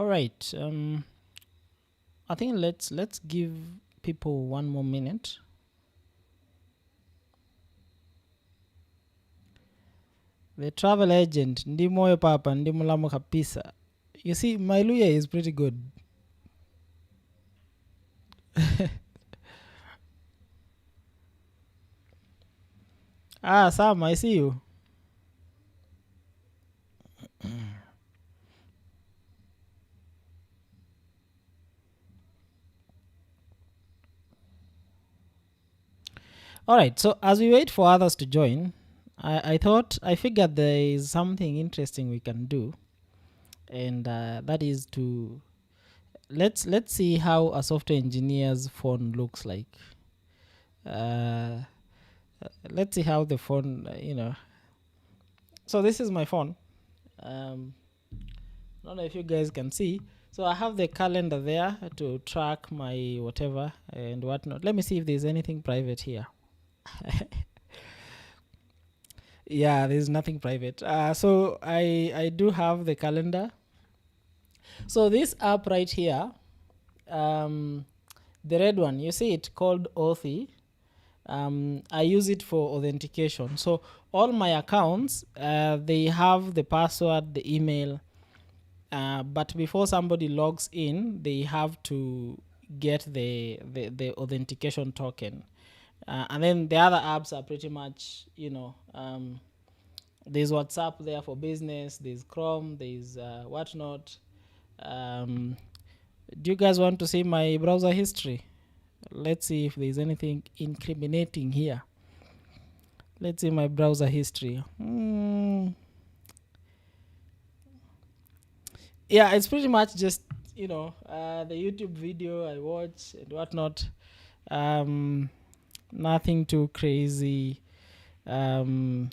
All right. I think let's give people one more minute. The travel agent, ndi moyo papa, ndi mulamu kapisa. You see, my Luya is pretty good. Sam, I see you. All right. So as we wait for others to join, I figured there is something interesting we can do, and that is to let's see how a software engineer's phone looks like. Let's see how the phone, So this is my phone. I don't know if you guys can see. So I have the calendar there to track my whatever and whatnot. Let me see if there's anything private here. Yeah, there's nothing private. So I do have the calendar. So this app right here, the red one, you see it called Authy. I use it for authentication. So all my accounts, they have the password, the email, but before somebody logs in, they have to get the authentication token. And then the other apps are pretty much, there's WhatsApp there for business, there's Chrome, there's whatnot. Do you guys want to see my browser history? Let's see if there's anything incriminating here. Let's see my browser history. Yeah, it's pretty much just, the YouTube video I watch and whatnot. Nothing too crazy. There's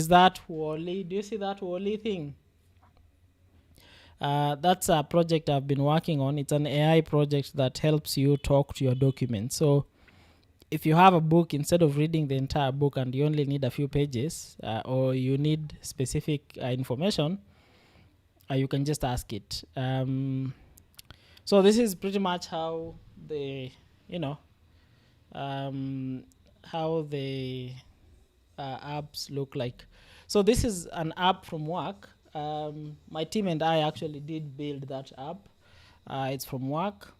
that Wally. Do you see that Wally thing? That's a project I've been working on. It's an AI project that helps you talk to your documents. So if you have a book, instead of reading the entire book and you only need a few pages, or you need specific information, you can just ask it. So this is pretty much how the apps look like. So this is an app from work. My team and I actually did build that app. It's from work.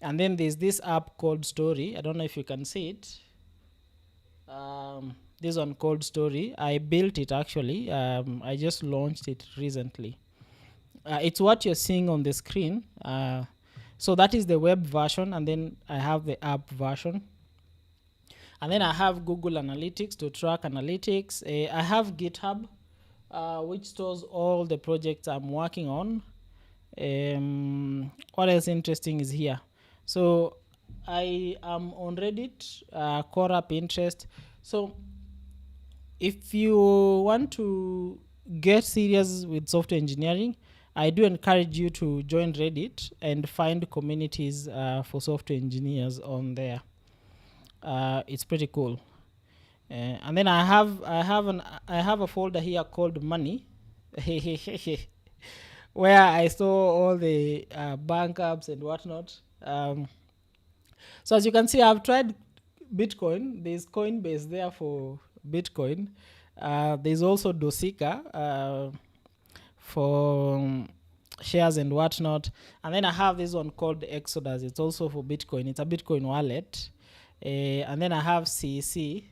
And then there's this app called Story. I don't know if you can see it. This one called Story. I built it actually. I just launched it recently. It's what you're seeing on the screen. So that is the web version, and then I have the app version. And then I have Google Analytics to track analytics. I have GitHub, which stores all the projects I'm working on. What else interesting is here? So I am on Reddit, Quora, Pinterest. So if you want to get serious with software engineering, I do encourage you to join Reddit and find communities for software engineers on there. It's pretty cool. And then I have a folder here called Money, where I store all the bank apps and whatnot. So as you can see, I've tried Bitcoin. There's Coinbase there for Bitcoin. There's also Dosika for shares and whatnot. And then I have this one called Exodus. It's also for Bitcoin. It's a Bitcoin wallet. And then I have CC.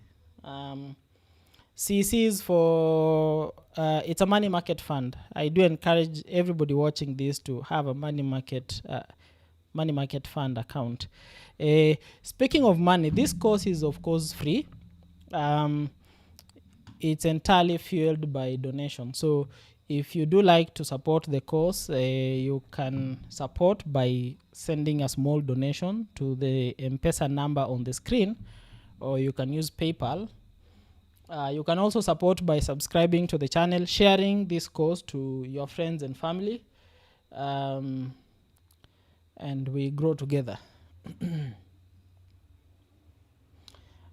CC is for it's a money market fund. I do encourage everybody watching this to have a money market fund account. Speaking of money, this course is of course free. It's entirely fueled by donation. So if you do like to support the course, you can support by sending a small donation to the M-Pesa number on the screen, or you can use PayPal. You can also support by subscribing to the channel, sharing this course to your friends and family, and we grow together.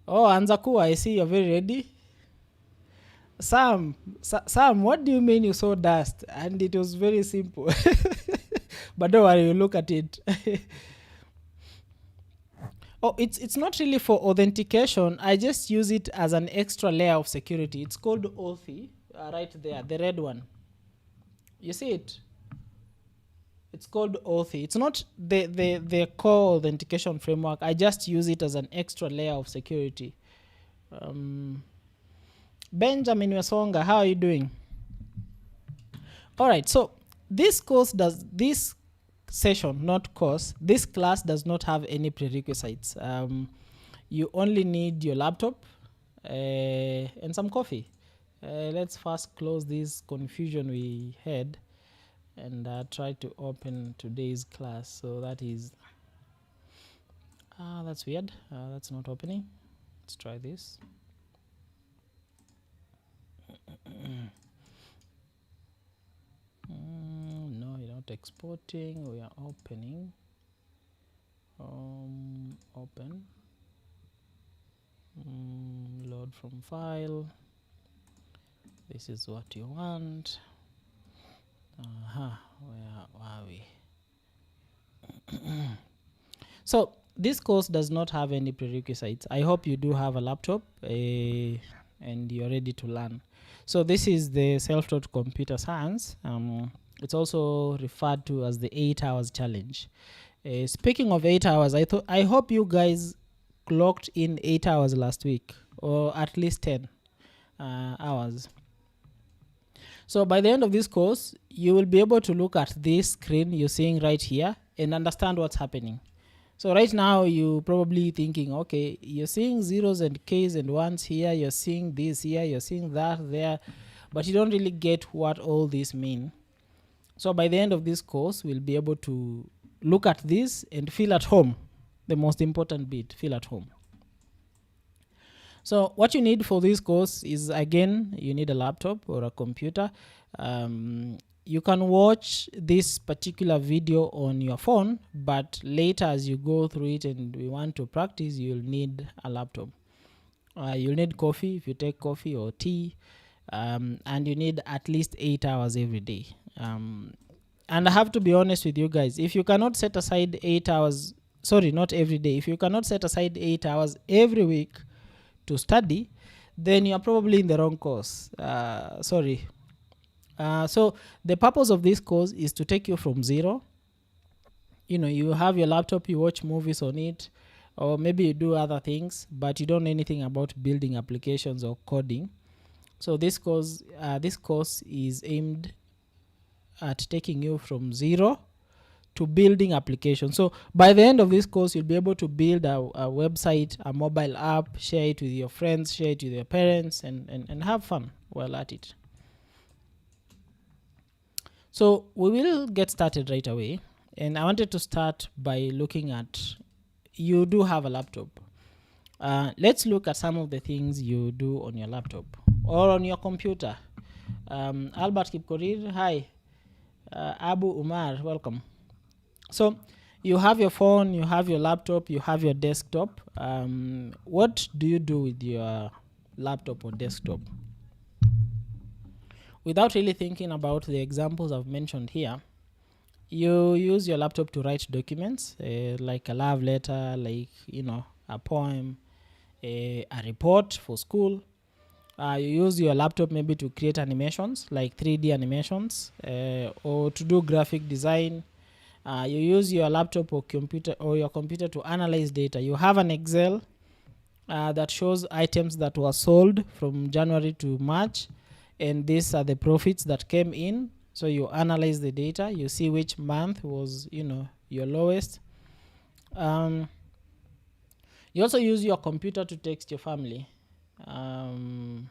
Oh, Anzaku, I see you're very ready. Sam, what do you mean you saw dust? And it was very simple. But don't worry, you look at it. Oh, it's not really for authentication. I just use it as an extra layer of security. It's called Authy, right there, the red one. You see it? It's called Authy. It's not the core authentication framework. I just use it as an extra layer of security. Benjamin Wesonga, how are you doing? All right, so this session, not course, this class does not have any prerequisites. You only need your laptop and some coffee. Let's first close this confusion we had and try to open today's class. So that is, that's weird. That's not opening. Let's try this. No, you're not exporting. We are opening. Open. Load from file. This is what you want. Where are we? So this course does not have any prerequisites. I hope you do have a laptop and you're ready to learn. So this is the self-taught computer science. It's also referred to as the 8 hours challenge. Speaking of 8 hours, I hope you guys clocked in 8 hours last week, or at least 10 hours. So by the end of this course, you will be able to look at this screen you're seeing right here and understand what's happening. So right now you're probably thinking, okay, you're seeing zeros and K's and ones here, you're seeing this here, you're seeing that there, but you don't really get what all these mean. So by the end of this course, we'll be able to look at this and feel at home. The most important bit, feel at home. So what you need for this course is, again, you need a laptop or a computer. You can watch this particular video on your phone, but later as you go through it and we want to practice, you'll need a laptop. You'll need coffee if you take coffee or tea, and you need at least 8 hours every day. And I have to be honest with you guys, if you cannot set aside 8 hours, sorry, not every day, if you cannot set aside 8 hours every week to study, then you are probably in the wrong course. Sorry. So the purpose of this course is to take you from zero. You know, you have your laptop, you watch movies on it, or maybe you do other things, but you don't know anything about building applications or coding. So this course is aimed at taking you from zero to building applications. So by the end of this course, you'll be able to build a website, a mobile app, share it with your friends, share it with your parents, and have fun while at it. So we will get started right away. And I wanted to start by looking at, you do have a laptop. Let's look at some of the things you do on your laptop or on your computer. Albert Kipkorir, hi. Abu Umar, welcome. So you have your phone, you have your laptop, you have your desktop. What do you do with your laptop or desktop? Without really thinking about the examples I've mentioned here, you use your laptop to write documents, like a love letter, like, you know, a poem, a report for school. You use your laptop maybe to create animations, like 3D animations, or to do graphic design. You use your laptop or your computer to analyze data. You have an Excel that shows items that were sold from January to March, and these are the profits that came in. So you analyze the data, you see which month was, you know, your lowest. You also use your computer to text your family. You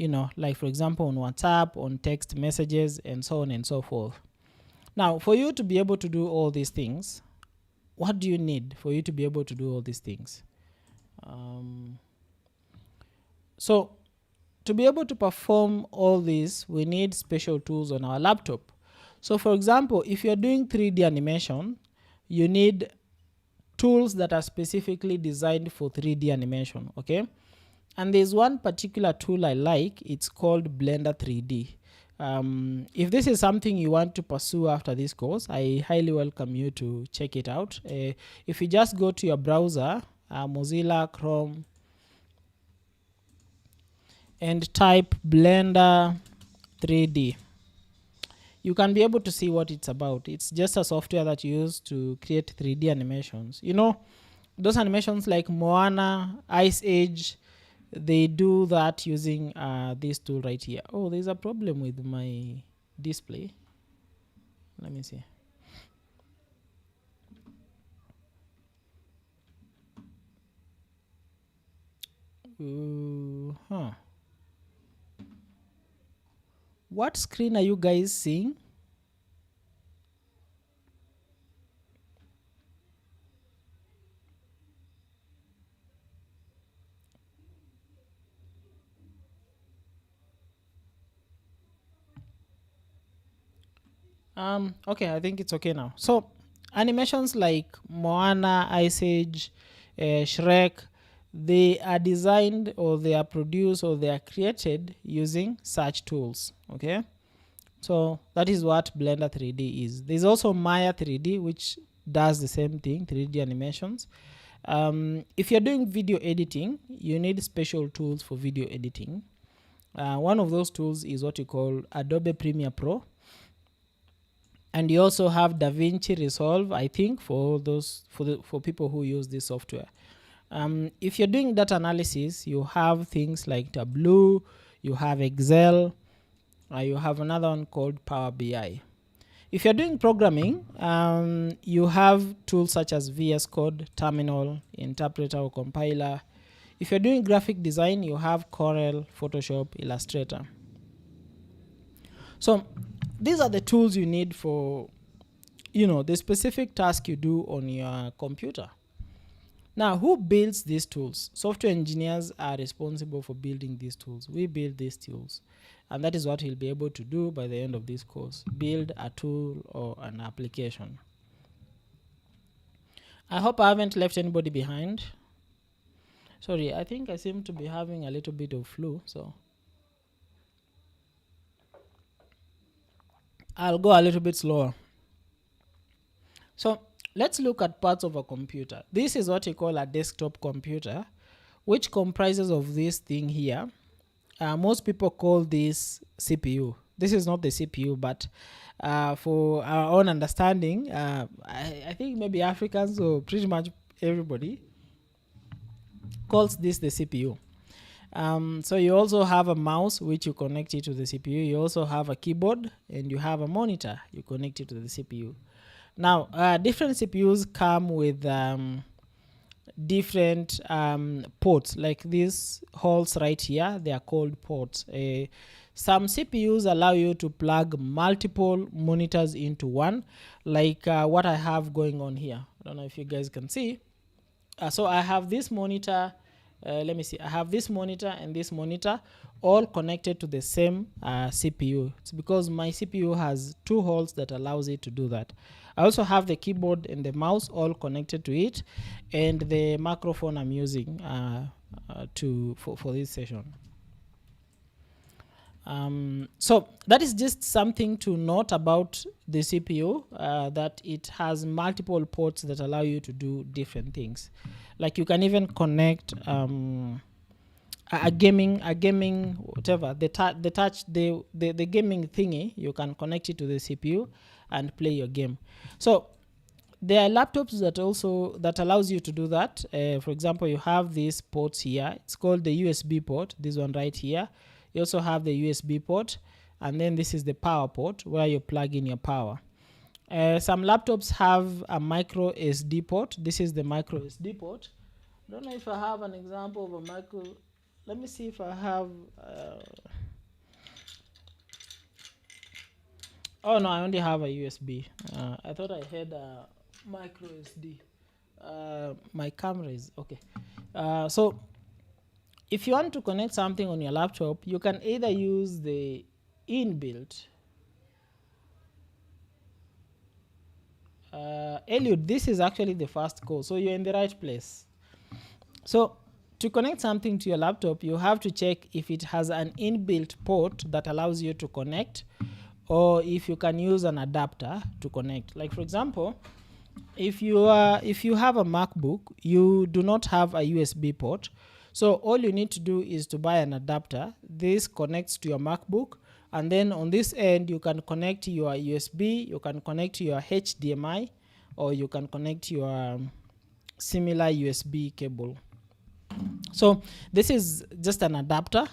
know, like for example on WhatsApp, on text messages, and so on and so forth. Now, for you to be able to do all these things, what do you need for you to be able to do all these things? So to be able to perform all this, we need special tools on our laptop. So for example, if you're doing 3D animation, you need tools that are specifically designed for 3D animation, okay? And there's one particular tool I like, it's called Blender 3D. If this is something you want to pursue after this course, I highly welcome you to check it out. If you just go to your browser, Mozilla, Chrome, and type Blender 3D, you can be able to see what it's about. It's just a software that you use to create 3D animations. You know, those animations like Moana, Ice Age, they do that using this tool right here. Oh, there's a problem with my display. Let me see. What screen are you guys seeing? Okay, I think it's okay now. So animations like Moana, Ice Age, Shrek, they are designed, or they are produced, or they are created using such tools. Okay, so that is what Blender 3D is. There's also Maya 3D, which does the same thing, 3D animations. If you're doing video editing, you need special tools for video editing. One of those tools is what you call Adobe Premiere Pro, and you also have DaVinci Resolve, I think, for those for people who use this software. If you're doing data analysis, you have things like Tableau, you have Excel, you have another one called Power BI. If you're doing programming, you have tools such as VS Code, Terminal, Interpreter, or Compiler. If you're doing graphic design, you have Corel, Photoshop, Illustrator. So these are the tools you need for, the specific task you do on your computer. Now, who builds these tools? Software engineers are responsible for building these tools. We build these tools, and that is what we'll be able to do by the end of this course: build a tool or an application. I hope I haven't left anybody behind. Sorry, I think I seem to be having a little bit of flu, so I'll go a little bit slower. So let's look at parts of a computer. This is what you call a desktop computer, which comprises of this thing here. Most people call this CPU. This is not the CPU, but for our own understanding, I think maybe Africans, or pretty much everybody, calls this the CPU. So you also have a mouse, which you connect it to the CPU. You also have a keyboard, and you have a monitor. You connect it to the CPU. Now, different CPUs come with different ports, like these holes right here. They are called ports. Some CPUs allow you to plug multiple monitors into one, like what I have going on here. I don't know if you guys can see. So I have this monitor. Let me see. I have this monitor and this monitor all connected to the same CPU. It's because my CPU has two holes that allows it to do that. I also have the keyboard and the mouse all connected to it, and the microphone I'm using for this session. So that is just something to note about the CPU, that it has multiple ports that allow you to do different things. Like you can even connect a gaming whatever, the gaming thingy. You can connect it to the CPU and play your game. So there are laptops that allows you to do that. For example, you have these ports here. It's called the USB port, this one right here. You also have the USB port, and then this is the power port where you plug in your power. Some laptops have a micro SD port. This is the micro SD port. I don't know if I have an example of a micro. Let me see if I have. Oh no, I only have a USB. I thought I had a micro SD. My camera is okay. So if you want to connect something on your laptop, you can either use the inbuilt. Eliud, this is actually the first call, so you're in the right place. So to connect something to your laptop, you have to check if it has an inbuilt port that allows you to connect, or if you can use an adapter to connect. Like for example, if you have a MacBook, you do not have a USB port. So all you need to do is to buy an adapter. This connects to your MacBook, and then on this end you can connect your USB, you can connect your HDMI, or you can connect your similar USB cable. So this is just an adapter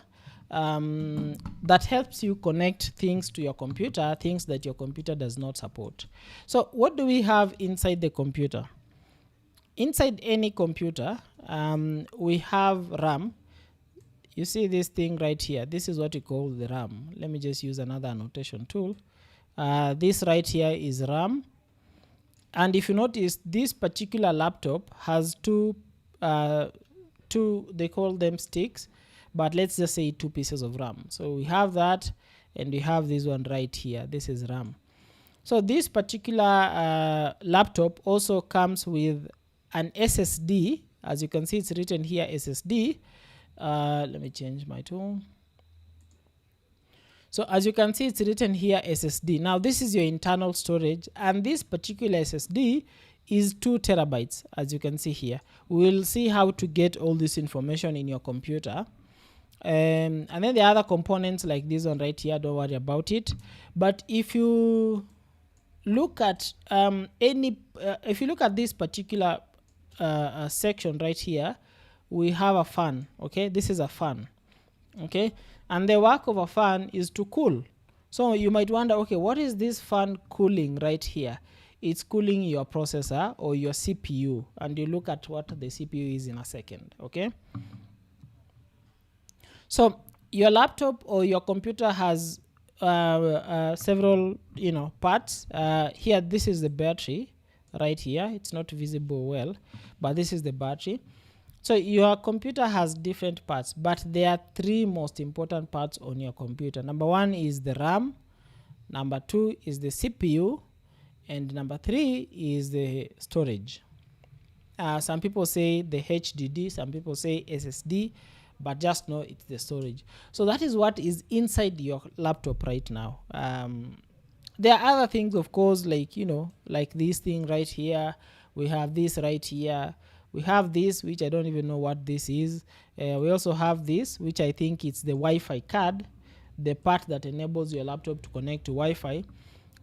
that helps you connect things to your computer, things that your computer does not support. So what do we have inside the computer? Inside any computer, we have RAM. You see this thing right here. This is what we call the RAM. Let me just use another annotation tool. This right here is RAM. And if you notice, this particular laptop has two, they call them sticks, but let's just say 2 pieces of RAM. So we have that, and we have this one right here. This is RAM. So this particular laptop also comes with an SSD. As you can see, it's written here SSD. Let me change my tool. So as you can see, it's written here SSD. Now this is your internal storage, and this particular SSD is 2 terabytes, as you can see here. We'll see how to get all this information in your computer. And then the other components like this one right here, don't worry about it. But if you look at if you look at this particular section right here, we have a fan. Okay, this is a fan. Okay, and the work of a fan is to cool. So you might wonder, okay, what is this fan cooling right here? It's cooling your processor or your CPU, and you look at what the CPU is in a second. Okay, so your laptop or your computer has several parts. Here, this is the battery right here. It's not visible well, but this is the battery. So your computer has different parts, but there are 3 most important parts on your computer. Number 1 is the RAM, number 2 is the CPU, and number 3 is the storage. Some people say the HDD, some people say SSD, but just know it's the storage. So that is what is inside your laptop right now. There are other things, of course, like like this thing right here. We have this right here. We have this, which I don't even know what this is. We also have this, which I think it's the Wi-Fi card, the part that enables your laptop to connect to Wi-Fi.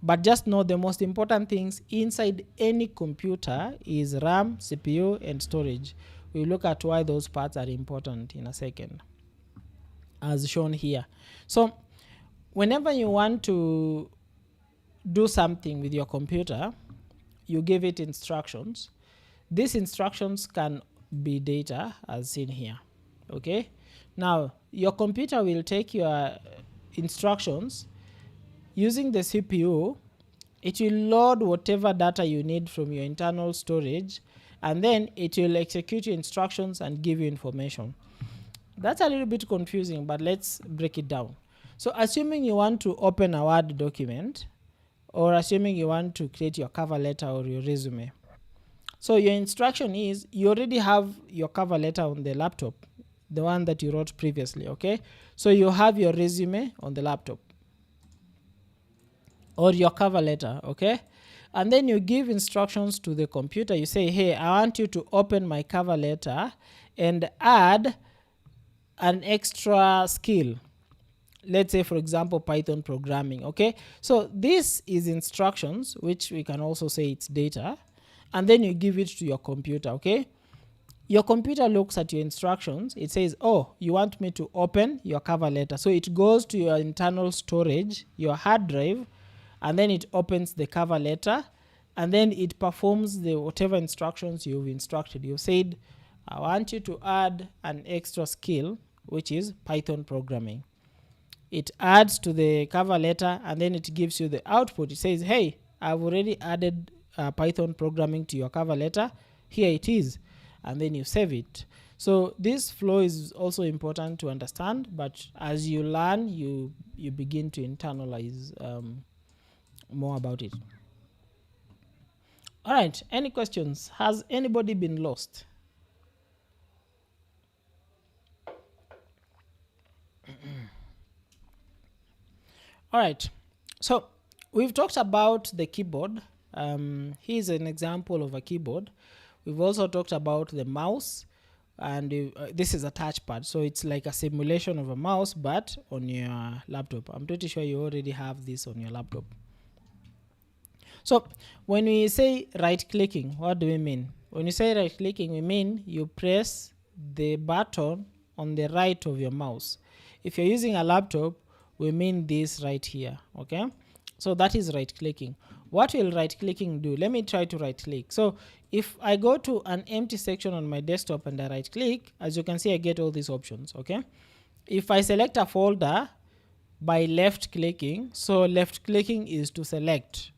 But just know the most important things inside any computer is RAM, CPU, and storage. We'll look at why those parts are important in a second, as shown here. So whenever you want to do something with your computer, you give it instructions. These instructions can be data, as seen here. Okay, now your computer will take your instructions. Using the CPU, it will load whatever data you need from your internal storage, and then it will execute your instructions and give you information. That's a little bit confusing, but let's break it down. So assuming you want to open a Word document, or assuming you want to create your cover letter or your resume. So your instruction is, you already have your cover letter on the laptop, the one that you wrote previously. Okay, so you have your resume on the laptop or your cover letter. Okay, and then you give instructions to the computer. You say, hey, I want you to open my cover letter and add an extra skill. Let's say, for example, Python programming. Okay, so this is instructions, which we can also say it's data, and then you give it to your computer. Okay, your computer looks at your instructions. It says, oh, you want me to open your cover letter. So it goes to your internal storage, your hard drive, and then it opens the cover letter, and then it performs the whatever instructions you've instructed. You said, I want you to add an extra skill, which is Python programming. It adds to the cover letter, and then it gives you the output. It says, hey, I've already added Python programming to your cover letter. Here it is. And then you save it. So this flow is also important to understand, but as you learn, you begin to internalize more about it. All right, any questions? Has anybody been lost? All right, so we've talked about the keyboard. Here's an example of a keyboard. We've also talked about the mouse, and this is a touchpad, so it's like a simulation of a mouse but on your laptop. I'm pretty sure you already have this on your laptop. So when we say right clicking, what do we mean? When you say right clicking, we mean you press the button on the right of your mouse. If you're using a laptop, we mean this right here. Okay, so that is right clicking. What will right clicking do? Let me try to right click. So if I go to an empty section on my desktop and I right click, as you can see, I get all these options. Okay, if I select a folder by left clicking, so left clicking is to select.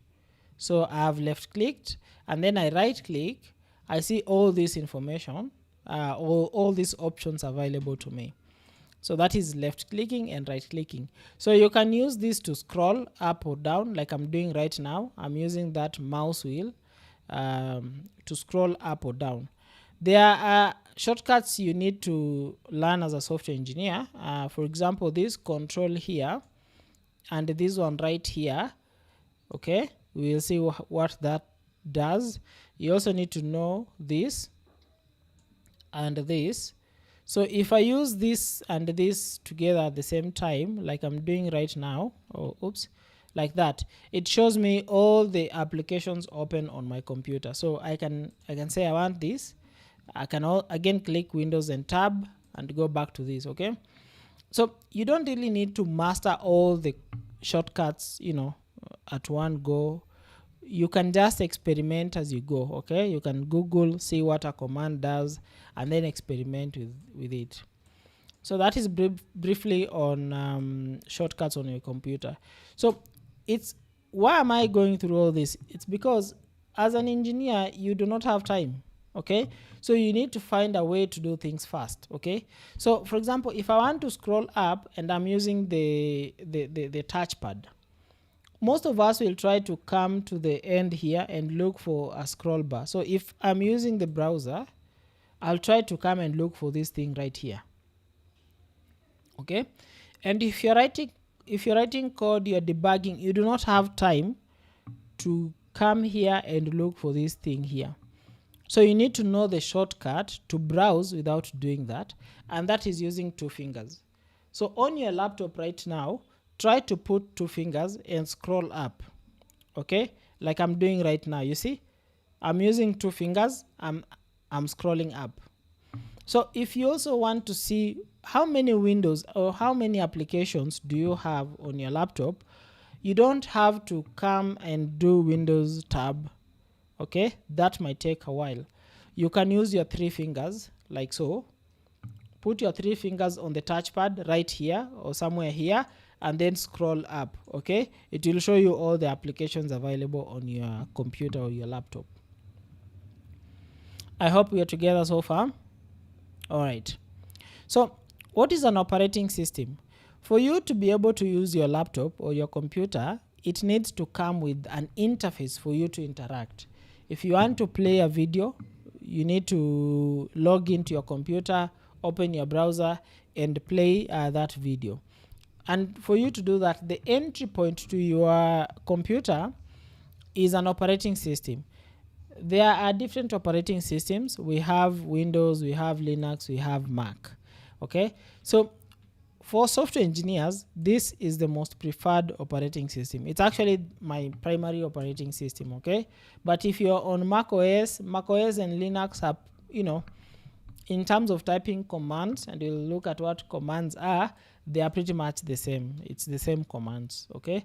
So I have left clicked and then I right click, I see all this information, all these options available to me. So that is left clicking and right clicking. So you can use this to scroll up or down, like I'm doing right now. I'm using that mouse wheel to scroll up or down. There are shortcuts you need to learn as a software engineer. For example, this control here and this one right here. Okay, we'll see what that does. You also need to know this and this. So if I use this and this together at the same time, like I'm doing right now, like that, it shows me all the applications open on my computer. So I can say I want this. I can again click Windows and tab and go back to this. Okay, so you don't really need to master all the shortcuts, at one go. You can just experiment as you go. Okay, you can Google, see what a command does, and then experiment with it. So that is briefly on shortcuts on your computer. So why am I going through all this? It's because as an engineer, you do not have time. Okay, so you need to find a way to do things fast. Okay, so for example, if I want to scroll up and I'm using the touchpad, most of us will try to come to the end here and look for a scroll bar. So if I'm using the browser, I'll try to come and look for this thing right here. Okay, and if you're writing code, you're debugging, you do not have time to come here and look for this thing here. So you need to know the shortcut to browse without doing that, and that is using two fingers. So on your laptop right now, try to put two fingers and scroll up. Okay, like I'm doing right now. You see, I'm using two fingers, I'm scrolling up. So if you also want to see how many windows or how many applications do you have on your laptop, you don't have to come and do Windows tab. Okay, that might take a while. You can use your three fingers like so. Put your three fingers on the touchpad right here or somewhere here, and then scroll up. Okay, it will show you all the applications available on your computer or your laptop. I hope we are together so far. All right, so what is an operating system? For you to be able to use your laptop or your computer, it needs to come with an interface for you to interact. If you want to play a video, you need to log into your computer, open your browser, and play that video. And for you to do that, the entry point to your computer is an operating system. There are different operating systems. We have Windows, we have Linux, we have Mac. Okay, so for software engineers, this is the most preferred operating system. It's actually my primary operating system. Okay, but if you're on Mac OS and Linux are, in terms of typing commands, and you'll look at what commands are, they are pretty much the same. It's the same commands. Okay,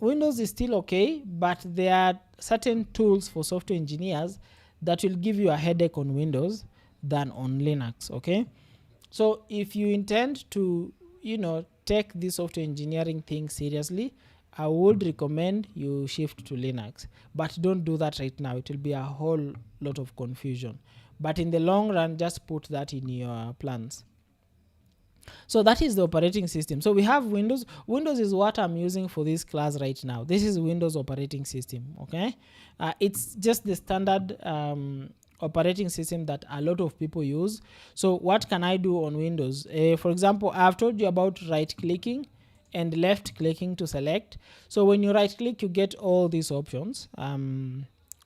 Windows is still okay, but there are certain tools for software engineers that will give you a headache on Windows than on Linux. Okay, so if you intend to take this software engineering thing seriously, I would recommend you shift to Linux, but don't do that right now. It will be a whole lot of confusion, but in the long run, just put that in your plans. So that is the operating system. So we have Windows. Windows is what I'm using for this class right now. This is Windows operating system. Okay, it's just the standard operating system that a lot of people use. So what can I do on Windows? For example, I've told you about right clicking and left clicking to select. So when you right click, you get all these options.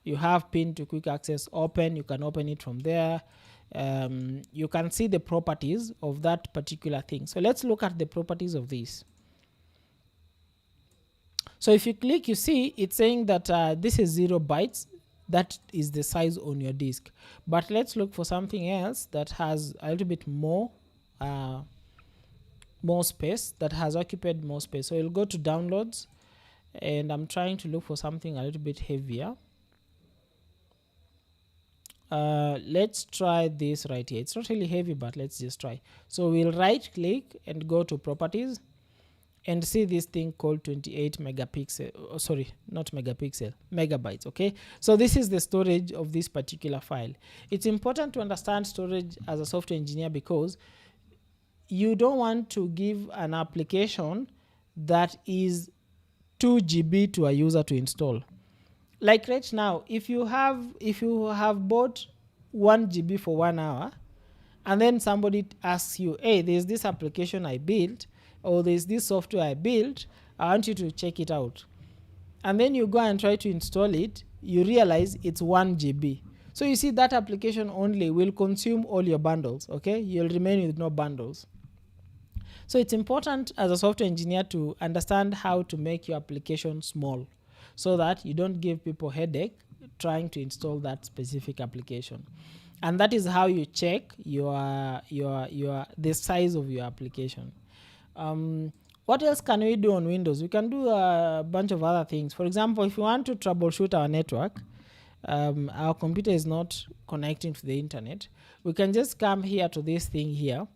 You have pin to quick access open, you can open it from there. You can see the properties of that particular thing. So let's look at the properties of this. So if you click, you see it's saying that this is 0 bytes. That is the size on your disk. But let's look for something else that has a little bit more space, that has occupied more space. So you'll go to downloads, and I'm trying to look for something a little bit heavier. Let's try this right here. It's not really heavy, but let's just try. So we'll right click and go to properties and see this thing called 28 megapixel. Oh, sorry, not megapixel, megabytes. Okay, so this is the storage of this particular file. It's important to understand storage as a software engineer, because you don't want to give an application that is 2 GB to a user to install. Like right now, if you have bought 1 GB for 1 hour, and then somebody asks you, hey, there's this application I built, or there's this software I built, I want you to check it out. And then you go and try to install it, you realize it's 1 GB. So you see that application only will consume all your bundles, okay? You'll remain with no bundles. So it's important as a software engineer to understand how to make your application small, so that you don't give people headache trying to install that specific application. And that is how you check the size of your application. What else can we do on Windows? We can do a bunch of other things. For example, if you want to troubleshoot our network, our computer is not connecting to the internet, we can just come here to this thing here.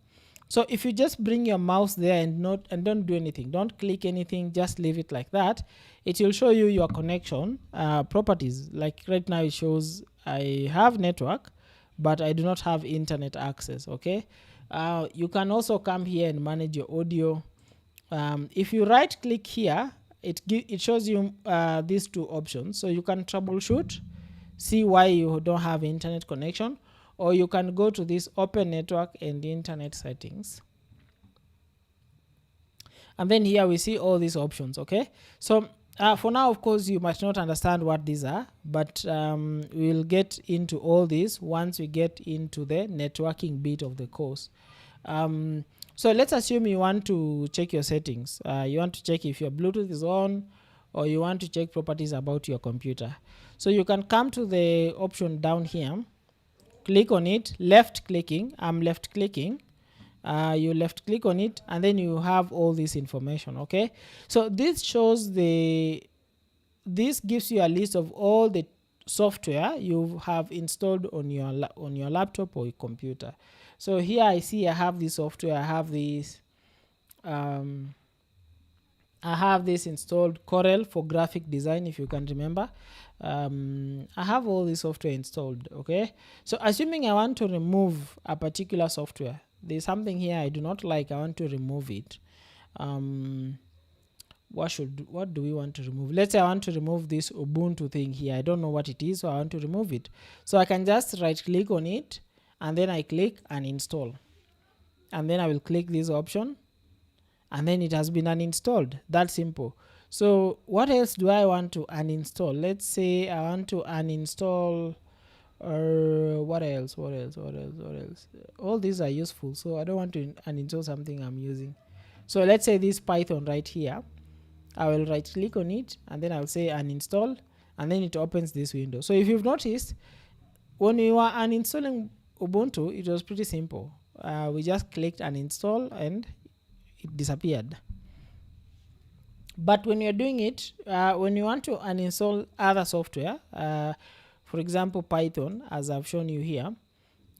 So if you just bring your mouse there and don't do anything, don't click anything, just leave it like that, it will show you your connection properties. Like right now it shows I have network, but I do not have internet access. Okay, you can also come here and manage your audio. If you right click here, it shows you these two options. So you can troubleshoot, see why you don't have internet connection, or you can go to this open network and internet settings. And then here we see all these options. Okay, so for now, of course, you might not understand what these are, but we'll get into all these once we get into the networking bit of the course. So let's assume you want to check your settings. You want to check if your Bluetooth is on, or you want to check properties about your computer. So you can come to the option down here, click on it, left clicking. I'm left clicking. You left click on it, and then you have all this information. Okay, so this gives you a list of all the software you have installed on your laptop or your computer. So here I see I have this software, I have this installed, Corel for graphic design, if you can remember. I have all this software installed. Okay, so assuming I want to remove a particular software, there's something here I do not like, I want to remove it. What do we want to remove? Let's say I want to remove this Ubuntu thing here. I don't know what it is, so I want to remove it. So I can just right click on it, and then I click uninstall, and then I will click this option, and then it has been uninstalled. That simple. So what else do I want to uninstall? Let's say I want to uninstall what else? All these are useful, so I don't want to uninstall something I'm using. So let's say this Python right here, I will right click on it, and then I'll say uninstall, and then it opens this window. So if you've noticed, when we were uninstalling Ubuntu, it was pretty simple. We just clicked uninstall and it disappeared. But when you're doing it, when you want to uninstall other software, for example Python, as I've shown you here,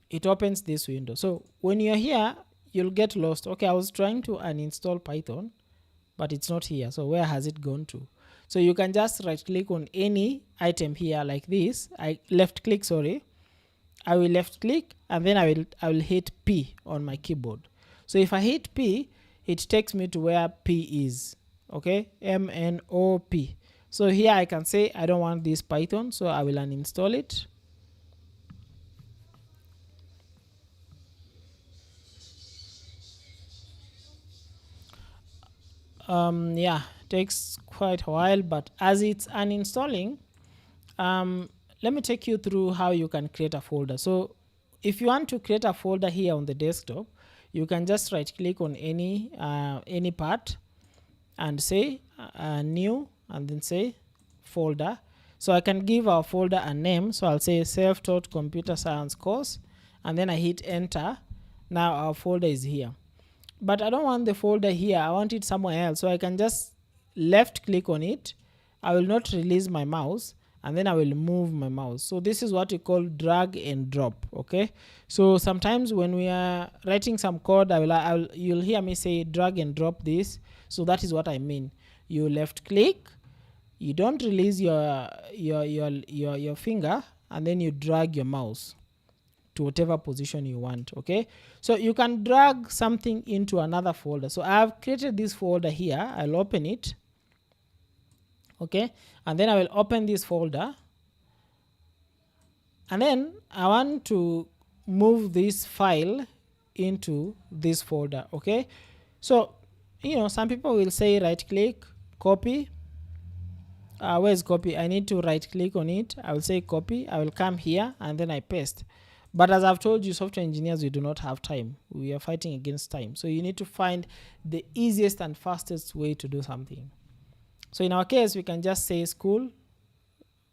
it opens this window. So when you're here, you'll get lost. Okay, I was trying to uninstall Python, but it's not here. So where has it gone to? So you can just right click on any item here like this. I will left click, and then I will hit P on my keyboard. So if I hit P, it takes me to where P is. Okay, MNOP. So here I can say I don't want this Python, so I will uninstall it. Yeah, takes quite a while, but as it's uninstalling, um, let me take you through how you can create a folder. So if you want to create a folder here on the desktop, you can just right click on any part and say new, and then say folder. So I can give our folder a name. So I'll say self-taught computer science course, and then I hit enter. Now our folder is here, but I don't want the folder here, I want it somewhere else. So I can just left click on it. I will not release my mouse, and then I will move my mouse. So this is what we call drag and drop. Okay, so sometimes when we are writing some code, you'll hear me say drag and drop this. So that is what I mean. You left click, you don't release your finger, and then you drag your mouse to whatever position you want. Okay, so you can drag something into another folder. So I have created this folder here. I'll open it. Okay, and then I will open this folder, and then I want to move this file into this folder. Okay, so some people will say right click, copy. Where's copy? I need to right click on it. I will say copy. I will come here and then I paste. But as I've told you, software engineers, we do not have time. We are fighting against time. So you need to find the easiest and fastest way to do something. So in our case, we can just say school,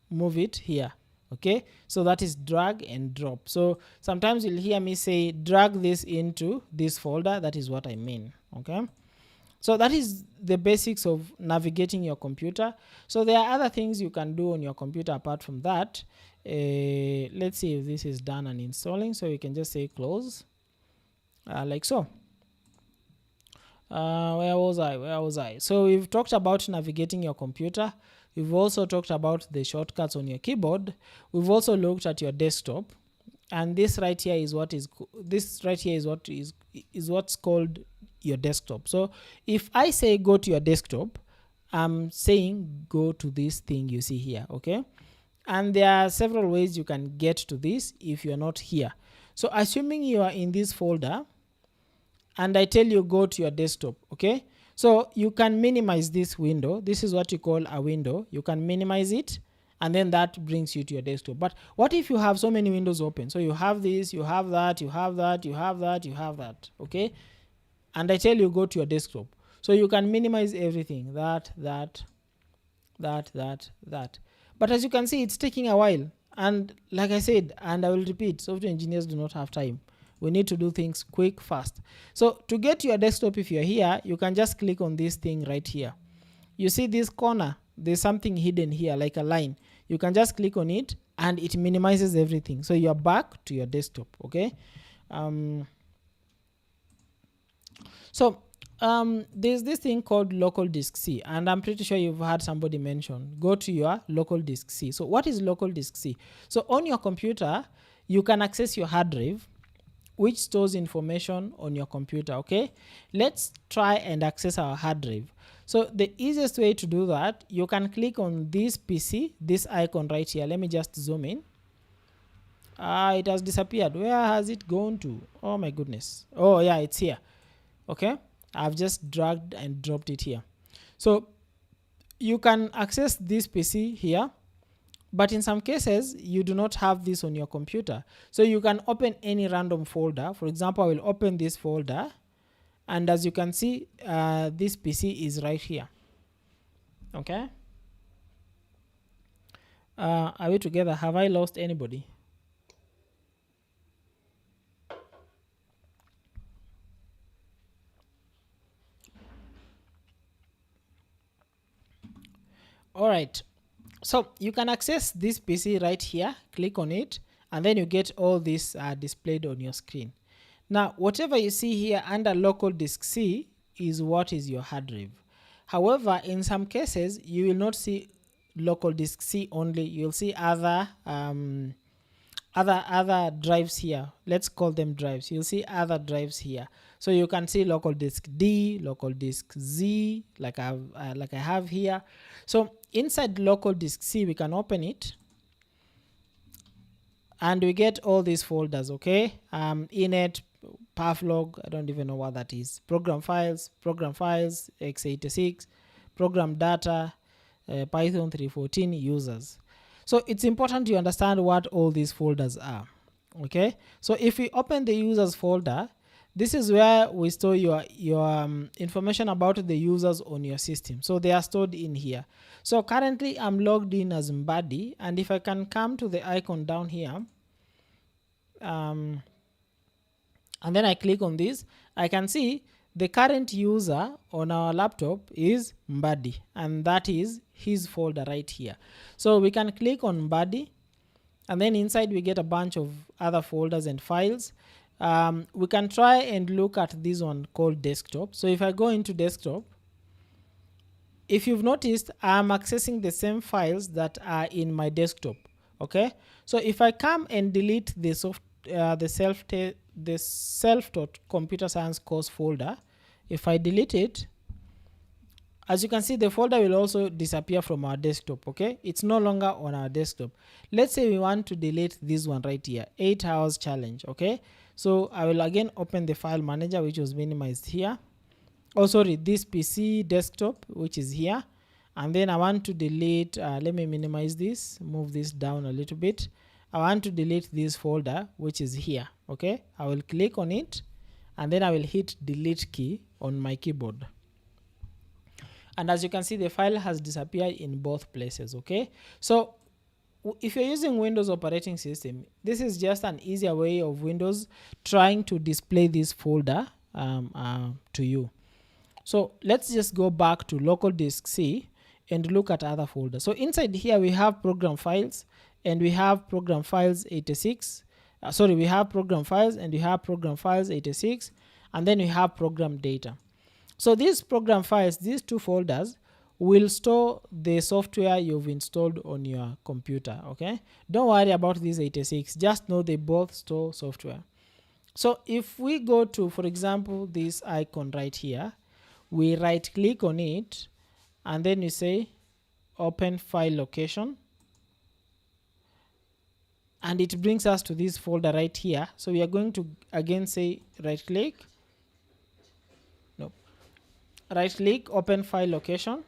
move it here. Okay, so that is drag and drop. So sometimes you'll hear me say drag this into this folder. That is what I mean. Okay, so that is the basics of navigating your computer. So there are other things you can do on your computer apart from that. Let's see if this is done and installing. So you can just say close, like so. Where was I? So we've talked about navigating your computer. We've also talked about the shortcuts on your keyboard. We've also looked at your desktop, and this right here is what's called your desktop. So if I say go to your desktop, I'm saying go to this thing you see here. Okay, and there are several ways you can get to this if you're not here. So assuming you are in this folder and I tell you go to your desktop, okay, so you can minimize this window. This is what you call a window. You can minimize it, and then that brings you to your desktop. But what if you have so many windows open? So you have this, you have that, you have that, you have that, you have that. Okay, and I tell you go to your desktop. So you can minimize everything, that. But as you can see, it's taking a while. And like I said, and I will repeat, software engineers do not have time. We need to do things quick, fast. So to get to your desktop, if you're here, you can just click on this thing right here. You see this corner, there's something hidden here, like a line. You can just click on it and it minimizes everything. So you're back to your desktop. Okay. There's this thing called local disk C, and I'm pretty sure you've heard somebody mention go to your local disk C. So what is local disk C? So on your computer, you can access your hard drive, which stores information on your computer. Okay, let's try and access our hard drive. So the easiest way to do that, you can click on this PC, this icon right here. Let me just zoom in. It has disappeared. Where has it gone to? Oh my goodness. Oh yeah, it's here. Okay, I've just dragged and dropped it here. So you can access this PC here, but in some cases you do not have this on your computer. So you can open any random folder. For example, I will open this folder, and as you can see, this PC is right here. Okay, are we together? Have I lost anybody? All right, so you can access this PC right here. Click on it, and then you get all this displayed on your screen. Now whatever you see here under local disk C is what is your hard drive. However, in some cases you will not see local disk C only. You'll see other drives here. Let's call them drives. You'll see other drives here. So you can see local disk D, local disk Z, like I have here. So inside local disk C, we can open it, and we get all these folders. Okay, init, Pavlog, I don't even know what that is. Program files, x86, program data, Python 3.14 users. So it's important to understand what all these folders are. Okay, so if we open the users folder, this is where we store your information about the users on your system. So they are stored in here. So currently I'm logged in as Mbadi, and if I can come to the icon down here, and then I click on this, I can see the current user on our laptop is Mbadi, and that is his folder right here. So we can click on Mbadi, and then inside we get a bunch of other folders and files. We can try and look at this one called desktop. So if I go into desktop, if you've noticed, I'm accessing the same files that are in my desktop. Okay, so if I come and delete the self-taught computer science course folder, if I delete it, as you can see, the folder will also disappear from our desktop. Okay, it's no longer on our desktop. Let's say we want to delete this one right here, 8 hours challenge. Okay, so I will again open the file manager, which was minimized here. Oh, sorry, this PC desktop, which is here. And then I want to delete, let me minimize this, move this down a little bit. I want to delete this folder, which is here. Okay, I will click on it, and then I will hit delete key on my keyboard. And as you can see, the file has disappeared in both places. Okay, so if you're using Windows operating system, this is just an easier way of Windows trying to display this folder to you. So let's just go back to local disk C and look at other folders. So inside here we have program files, and we have program files 86. We have program files, and we have program files 86, and then we have program data. So these program files, these two folders, will store the software you've installed on your computer. Okay, don't worry about these 86, just know they both store software. So if we go to, for example, this icon right here, we right click on it, and then you say open file location, and it brings us to this folder right here. So we are going to again say right click, open file location.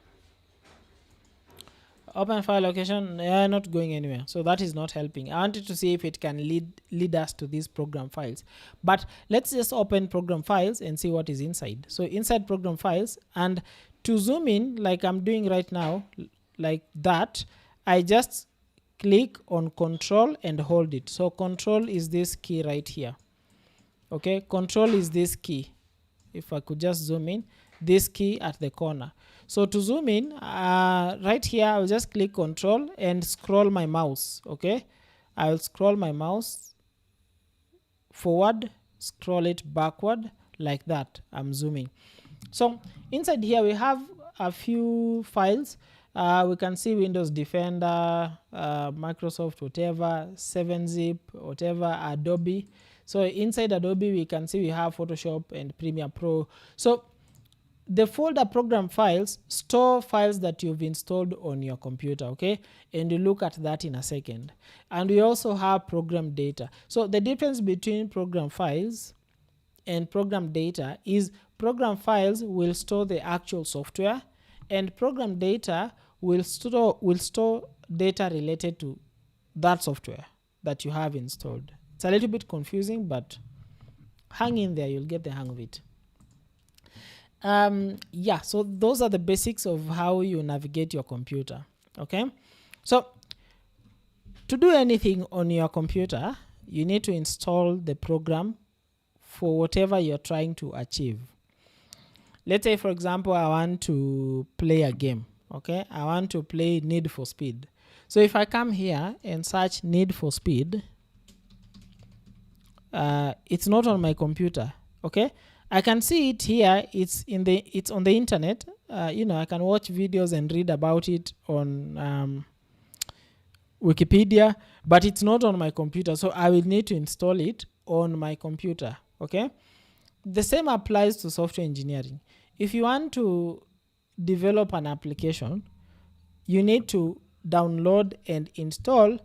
Open file location, not going anywhere, so that is not helping. I wanted to see if it can lead us to these program files, but let's just open program files and see what is inside. So inside program files, and to zoom in like I'm doing right now, like that, I just click on control and hold it. So control is this key right here. Okay, control is this key. If I could just zoom in, this key at the corner. So to zoom in, right here, I'll just click control and scroll my mouse. Okay, I'll scroll my mouse forward, scroll it backward, like that. I'm zooming. So inside here we have a few files. We can see Windows Defender, Microsoft whatever, 7-zip whatever, Adobe. So inside Adobe we can see we have Photoshop and Premiere Pro. So the folder program files store files that you've installed on your computer. Okay, and you look at that in a second. And we also have program data. So the difference between program files and program data is program files will store the actual software, and program data will store data related to that software that you have installed. It's a little bit confusing, but hang in there, you'll get the hang of it. Yeah, so those are the basics of how you navigate your computer. Okay, so to do anything on your computer, you need to install the program for whatever you're trying to achieve. Let's say, for example, I want to play a game. Okay, I want to play Need for Speed. So if I come here and search Need for Speed, it's not on my computer. Okay, I can see it here. It's on the internet. I can watch videos and read about it on Wikipedia, but it's not on my computer. So I will need to install it on my computer. Okay, the same applies to software engineering. If you want to develop an application, you need to download and install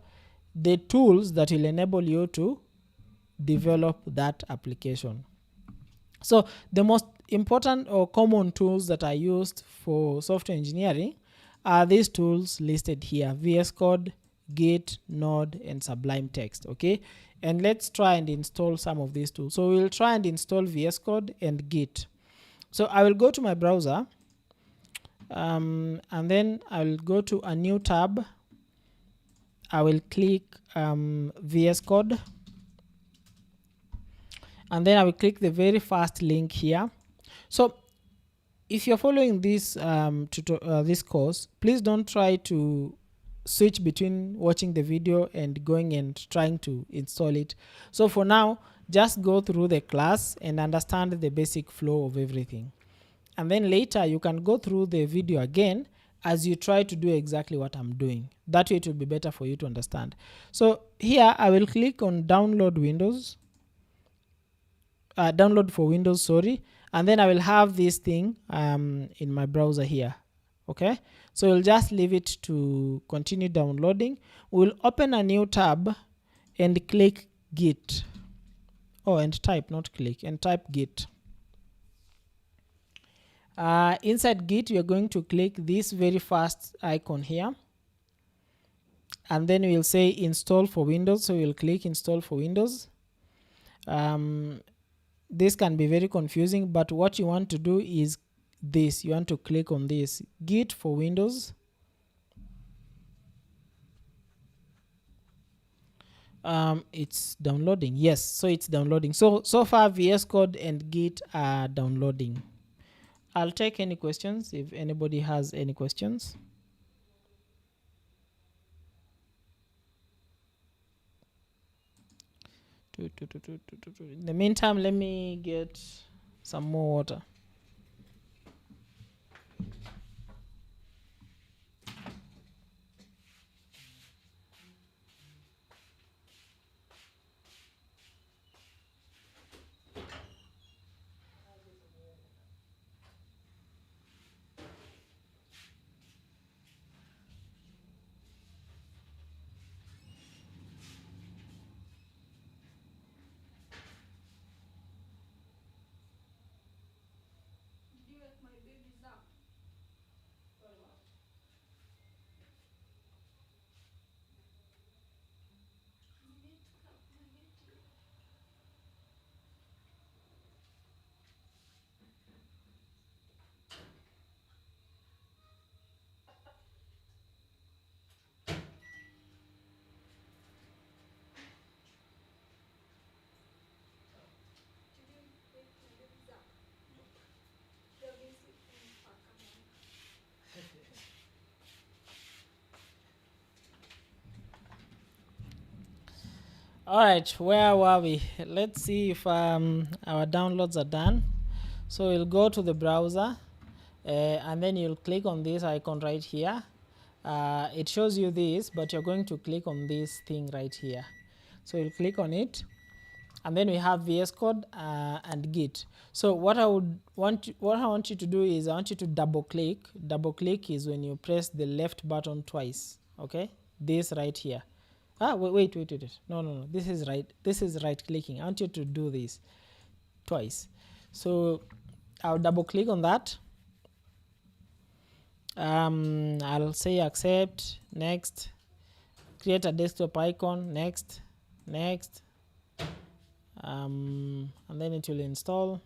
the tools that will enable you to develop that application. So the most important or common tools that are used for software engineering are these tools listed here: VS Code, Git, Node, and Sublime Text. Okay, and let's try and install some of these tools. So we'll try and install VS Code and Git. So I will go to my browser, and then I will go to a new tab. I will click VS Code, and then I will click the very first link here. So if you're following this this course, please don't try to switch between watching the video and going and trying to install it. So for now, just go through the class and understand the basic flow of everything, and then later you can go through the video again as you try to do exactly what I'm doing. That way it will be better for you to understand. So here I will click on download for Windows, sorry, and then I will have this thing in my browser here. Okay, so we'll just leave it to continue downloading. We'll open a new tab and click Git. And type, not click, and type Git. Inside Git, we are going to click this very first icon here, and then we'll say install for Windows. So we'll click install for Windows. This can be very confusing, but what you want to do is this. You want to click on this Git for Windows. It's downloading. Yes, so it's downloading. So far VS Code and Git are downloading. I'll take any questions if anybody has any questions. In the meantime, let me get some more water. All right, where were we? Let's see if our downloads are done. So you'll go to the browser, and then you'll click on this icon right here. It shows you this, but you're going to click on this thing right here. So you'll click on it, and then we have VS Code and Git. So what I want you to do is I want you to double click. Double click is when you press the left button twice. Okay, this right here. Wait. No. This is right clicking. I want you to do this twice. So I'll double click on that. I'll say accept, next, create a desktop icon, next, and then it will install.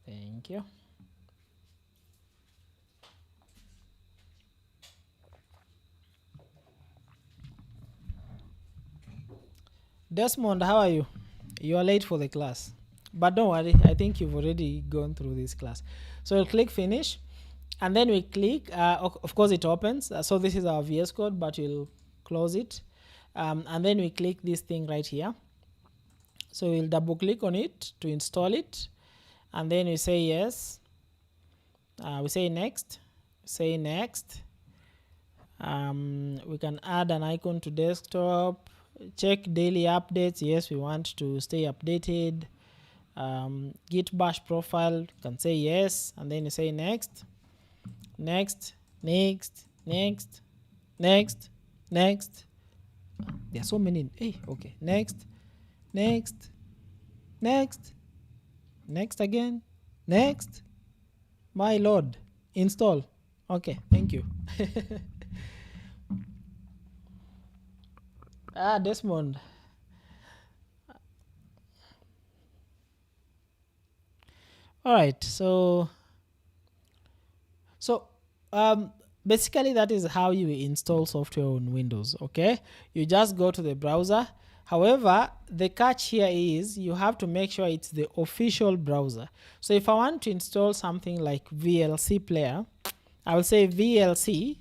Thank you. Desmond, how are you? You are late for the class, but don't worry, I think you've already gone through this class. So we'll click finish, and then we click, of course it opens. So this is our VS Code, but we'll close it, and then we click this thing right here. So we'll double click on it to install it, and then we say yes. We say next. We can add an icon to desktop. Check daily updates. Yes, we want to stay updated. Git bash profile, can say yes, and then you say next. There are so many. Okay, next. next, next, next again, next. My lord, install. Okay, thank you. Desmond. All right, so um basically that is how you install software on Windows. Okay, you just go to the browser. However, the catch here is you have to make sure it's the official browser. So if I want to install something like VLC player, I will say VLC,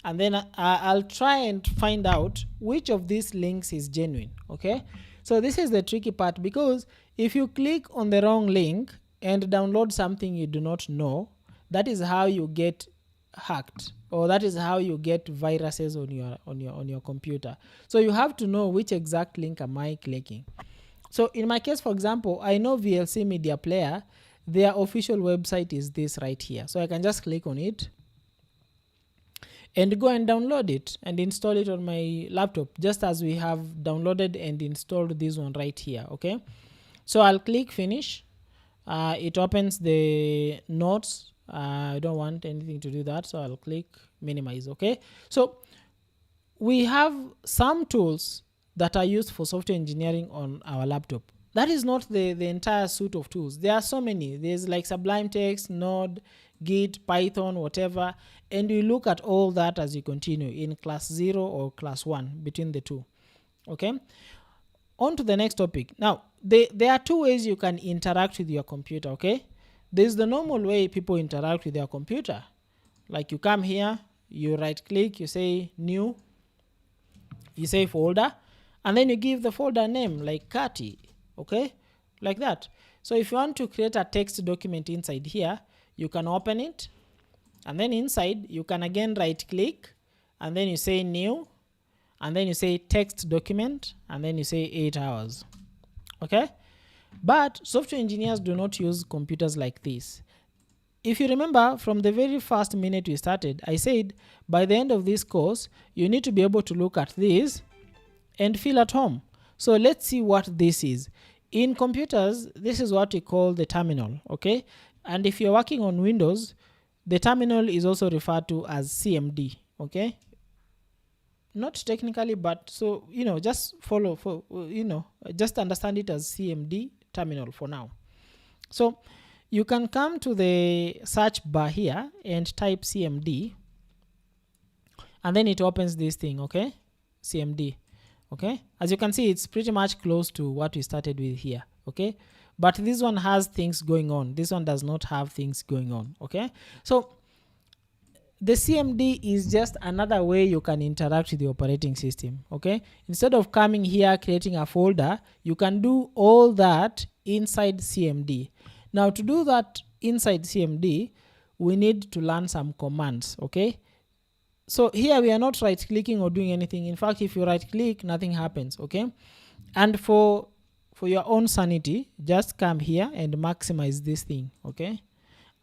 and then I'll try and find out which of these links is genuine. Okay, so this is the tricky part, because if you click on the wrong link and download something you do not know, that is how you get hacked, or that is how you get viruses on your computer. So you have to know which exact link am I clicking. So in my case, for example, I know VLC media player, their official website is this right here. So I can just click on it and go and download it and install it on my laptop, just as we have downloaded and installed this one right here. Okay, so I'll click finish. It opens the notes. I don't want anything to do that, so I'll click minimize. Okay, so we have some tools that are used for software engineering on our laptop. That is not the entire suite of tools. There are so many. There's like Sublime Text, Node, Git, Python, whatever, and you look at all that as you continue in class 0 or class 1, between the two. Okay, on to the next topic. Now there are two ways you can interact with your computer. Okay, there's the normal way people interact with their computer, like you come here, you right click, you say new, you say folder, and then you give the folder name like Kati. Okay, like that. So if you want to create a text document inside here, you can open it, and then inside you can again right click, and then you say new, and then you say text document, and then you say 8 hours. Okay, but software engineers do not use computers like this. If you remember from the very first minute we started, I said by the end of this course you need to be able to look at this and feel at home. So let's see what this is. In computers, this is what we call the terminal. Okay, and if you're working on Windows, the terminal is also referred to as CMD. Okay, not technically, but so just follow for just understand it as CMD terminal for now. So you can come to the search bar here and type CMD, and then it opens this thing. Okay, CMD. Okay, as you can see, it's pretty much close to what we started with here. Okay, but this one has things going on, this one does not have things going on. Okay, so the CMD is just another way you can interact with the operating system. Okay, instead of coming here creating a folder, you can do all that inside CMD. Now to do that inside CMD, we need to learn some commands. Okay, so here we are not right clicking or doing anything. In fact, if you right click, nothing happens. Okay, and for your own sanity, just come here and maximize this thing. Okay,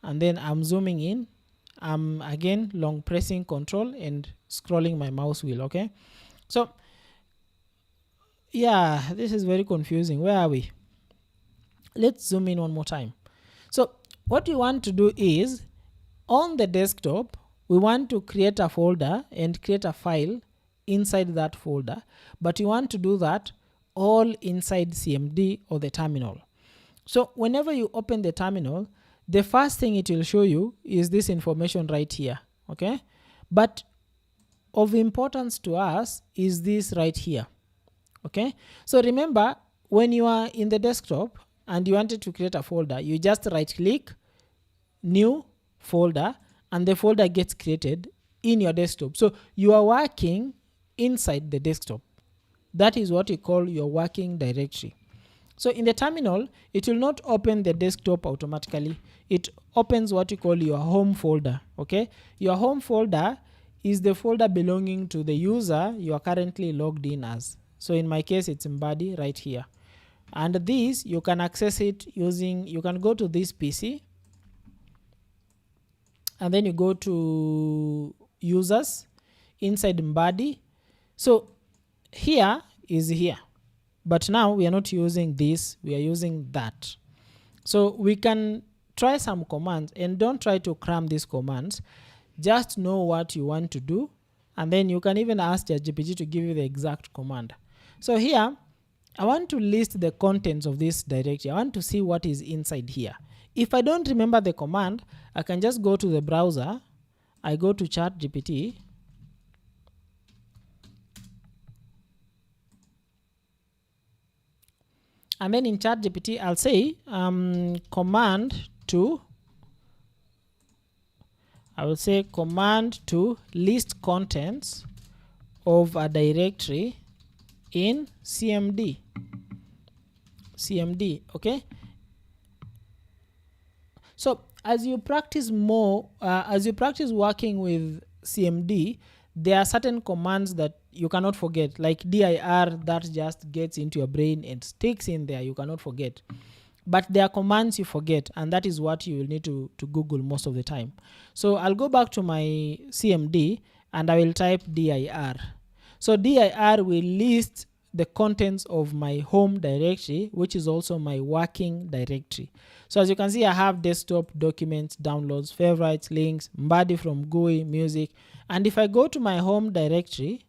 and then I'm zooming in. I'm again long pressing Control and scrolling my mouse wheel. Okay, so yeah, this is very confusing. Where are we? Let's zoom in one more time. So what we want to do is, on the desktop, we want to create a folder and create a file inside that folder, but you want to do that all inside CMD or the terminal. So whenever you open the terminal, the first thing it will show you is this information right here. Okay, but of importance to us is this right here. Okay, so remember, when you are in the desktop and you wanted to create a folder, you just right click, new folder, and the folder gets created in your desktop. So you are working inside the desktop. That is what we call your working directory. So in the terminal, it will not open the desktop automatically. It opens what you call your home folder. Okay, your home folder is the folder belonging to the user you are currently logged in as. So in my case, it's Mbadi right here. And this, you can access it using, you can go to this PC, and then you go to users inside Mbadi. So here is here. but now we are not using this, we are using that. So we can try some commands, and don't try to cram these commands. Just know what you want to do, and then you can even ask ChatGPT to give you the exact command. So here, I want to list the contents of this directory. I want to see what is inside here. If I don't remember the command, I can just go to the browser. I go to ChatGPT. And then in ChatGPT, I'll say command to list contents of a directory in CMD. Okay. So as you practice more, as you practice working with CMD, there are certain commands that you cannot forget, like dir, that just gets into your brain and sticks in there, you cannot forget. But there are commands you forget, and that is what you will need to Google most of the time. So I'll go back to my CMD and I will type dir. So dir will list the contents of my home directory, which is also my working directory. So as you can see, I have desktop, documents, downloads, favorites, links, Mbadi from GUI, music. And if I go to my home directory,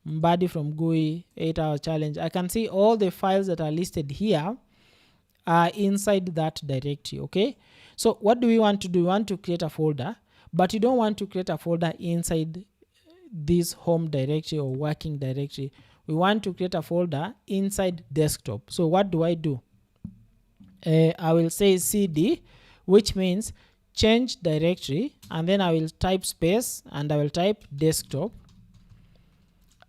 Mbadi from GUI, 8-hour challenge, I can see all the files that are listed here are inside that directory. Okay. So what do we want to do? We want to create a folder, but you don't want to create a folder inside this home directory or working directory. We want to create a folder inside desktop. So what do? I will say cd, which means change directory, and then I will type space and I will type desktop.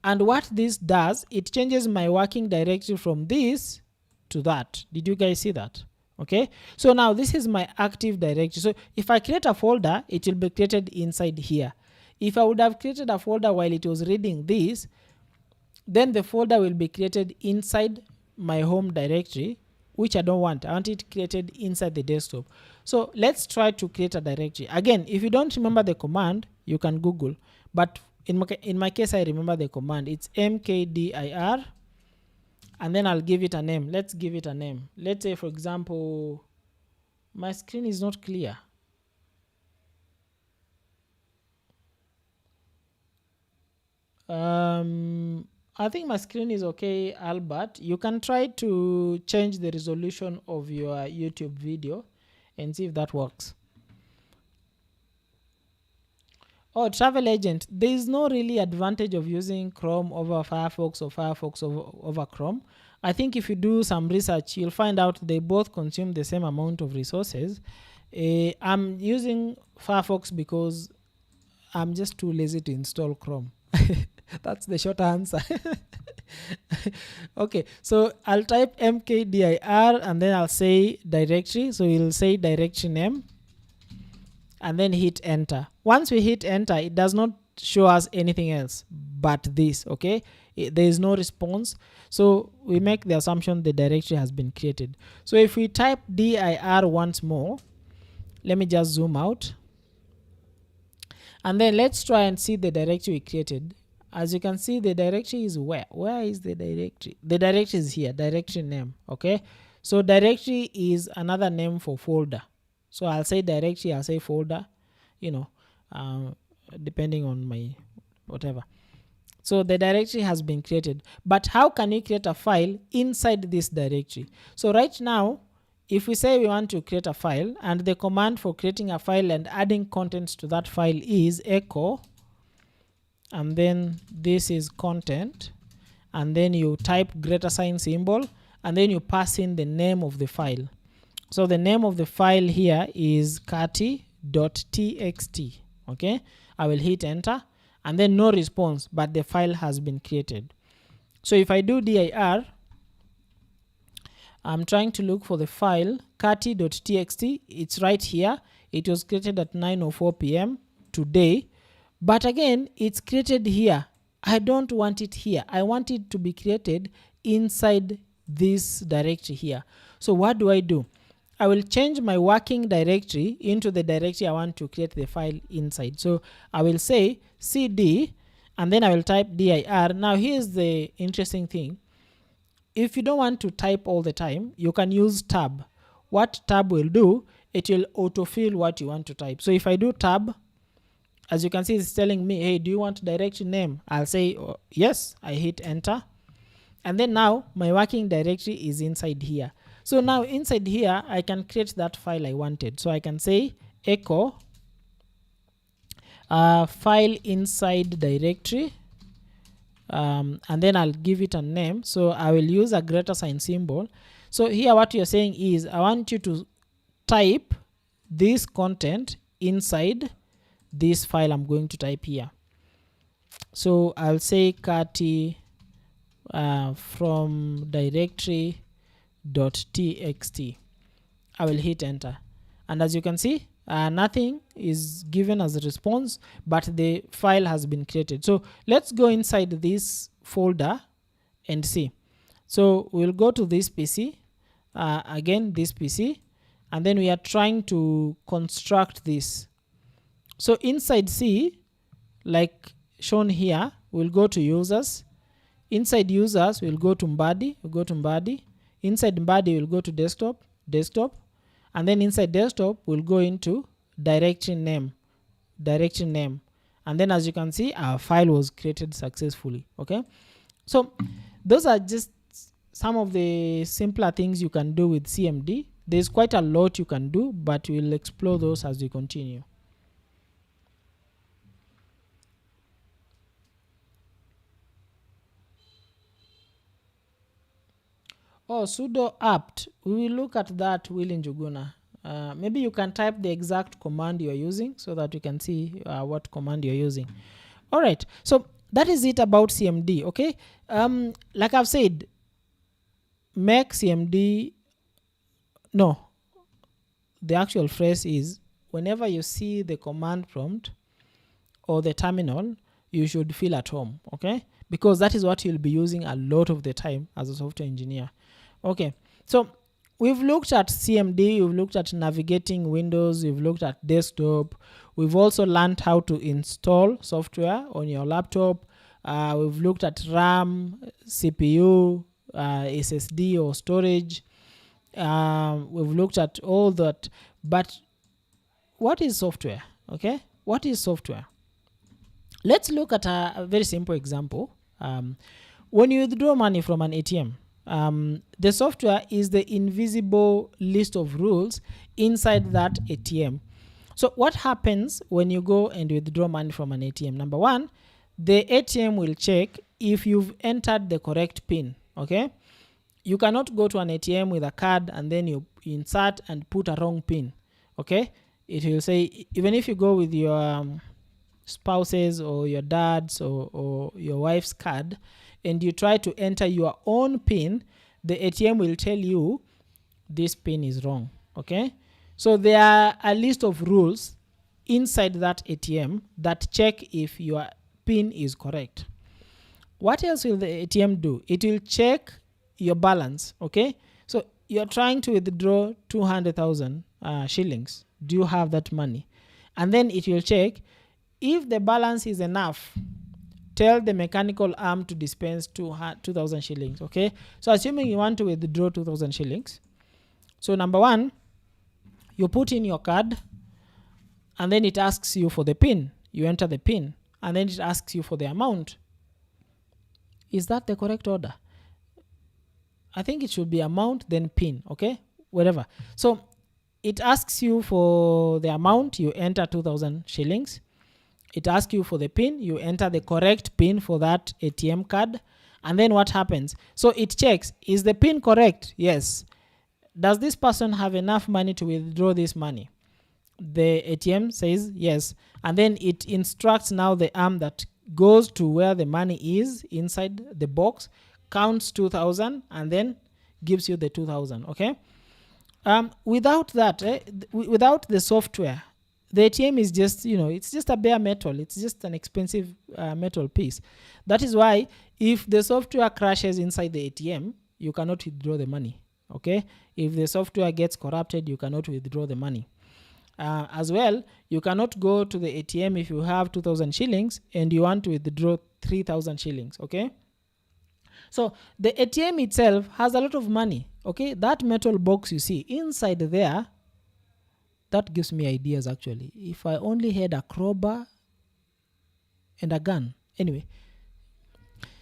And what this does, it changes my working directory from this to that. Did you guys see that? Okay, so now this is my active directory. So if I create a folder, it will be created inside here. If I would have created a folder while it was reading this, then the folder will be created inside my home directory, which I don't want. I want it created inside the desktop. So let's try to create a directory. Again, if you don't remember the command, you can Google. But in my case, I remember the command. It's mkdir, and then I'll give it a name. Let's give it a name. Let's say, for example, my screen is not clear. I think my screen is okay, Albert. You can try to change the resolution of your YouTube video and see if that works. Oh, travel agent. There is no really advantage of using Chrome over Firefox or Firefox over Chrome. I think if you do some research, you'll find out they both consume the same amount of resources. I'm using Firefox because I'm just too lazy to install Chrome. That's the short answer. Okay, so I'll type mkdir and then I'll say directory. So we'll say directory name and then hit enter. Once we hit enter, it does not show us anything else but this. Okay, there is no response. So we make the assumption the directory has been created. So if we type dir once more, let me just zoom out. And then let's try and see the directory we created. As you can see, the directory is where? Where is the directory? The directory is here, directory name. Okay, so directory is another name for folder. So I'll say directory, I'll say folder, you know, depending on my whatever. So the directory has been created. But how can you create a file inside this directory? So right now, if we say we want to create a file, and the command for creating a file and adding contents to that file is echo, and then this is content, and then you type greater sign symbol, and then you pass in the name of the file. So the name of the file here is kati.txt. Okay, I will hit enter, and then no response, but the file has been created. So if I do dir, I'm trying to look for the file kati.txt. It's right here. It was created at 9:04 p.m. today. But again, it's created here. I don't want it here. I want it to be created inside this directory here. So what do? I will change my working directory into the directory I want to create the file inside. So I will say cd, and then I will type dir. Now here's the interesting thing. if you don't want to type all the time, you can use tab. What tab will do, it will autofill what you want to type. So if I do tab, as you can see, it's telling me, hey, do you want directory name? I'll say yes. I hit enter, and then now my working directory is inside here. So now inside here, I can create that file I wanted. So I can say echo file inside directory, and then I'll give it a name. So I will use a greater sign symbol. So here what you're saying is, I want you to type this content inside this file I'm going to type here. So I'll say Kati from directory.txt. I will hit enter, and as you can see, nothing is given as a response, but the file has been created. So let's go inside this folder and see. So we'll go to this PC, again this PC, and then we are trying to construct this. So inside C, like shown here, we'll go to users. Inside users, we'll go to Mbadi. We'll go to Mbadi. Inside Mbadi, we'll go to desktop. And then inside desktop, we'll go into directory name. And then as you can see, our file was created successfully. Okay. So those are just some of the simpler things you can do with CMD. There's quite a lot you can do, but we'll explore those as we continue. Oh, sudo apt. We will look at that, Willy Njuguna. Maybe you can type the exact command you are using so that we can see what command you're using. All right. So that is it about CMD. Okay. Like I've said, make CMD. No. The actual phrase is, whenever you see the command prompt or the terminal, you should feel at home. Okay. Because that is what you'll be using a lot of the time as a software engineer. Okay, so we've looked at CMD, we've looked at navigating Windows, we've looked at desktop, we've also learned how to install software on your laptop, we've looked at RAM, CPU, SSD or storage, we've looked at all that. But what is software? Okay, what is software? Let's look at a very simple example. When you withdraw money from an ATM, the software is the invisible list of rules inside that ATM. So what happens when you go and withdraw money from an ATM? Number one, the ATM will check if you've entered the correct PIN. Okay, you cannot go to an ATM with a card and then you insert and put a wrong PIN. Okay, it will say, even if you go with your spouse's or your dad's or your wife's card and you try to enter your own PIN, the ATM will tell you this PIN is wrong. Okay, so there are a list of rules inside that ATM that check if your PIN is correct. What else will the ATM do? It will check your balance. Okay, so you're trying to withdraw 200,000 shillings. Do you have that money? And then it will check if the balance is enough. Tell the mechanical arm to dispense 2,000 shillings. Okay, so assuming you want to withdraw 2,000 shillings, so number one, you put in your card and then it asks you for the PIN. You enter the PIN and then it asks you for the amount. Is that the correct order? I think it should be amount then PIN. Okay, whatever. So it asks you for the amount, you enter 2,000 shillings. It asks you for the PIN, you enter the correct PIN for that ATM card, and then what happens? So it checks, is the PIN correct? Yes. Does this person have enough money to withdraw this money? The ATM says yes, and then it instructs now the arm that goes to where the money is inside the box, counts 2,000, and then gives you the 2,000. Okay. Without that, without the software, the ATM is just, it's just a bare metal. It's just an expensive metal piece. That is why if the software crashes inside the ATM, you cannot withdraw the money. Okay. If the software gets corrupted, you cannot withdraw the money. As well, you cannot go to the ATM if you have 2,000 shillings and you want to withdraw 3,000 shillings. Okay. So the ATM itself has a lot of money. Okay, that metal box you see inside there, that gives me ideas actually. If I only had a crowbar and a gun. Anyway,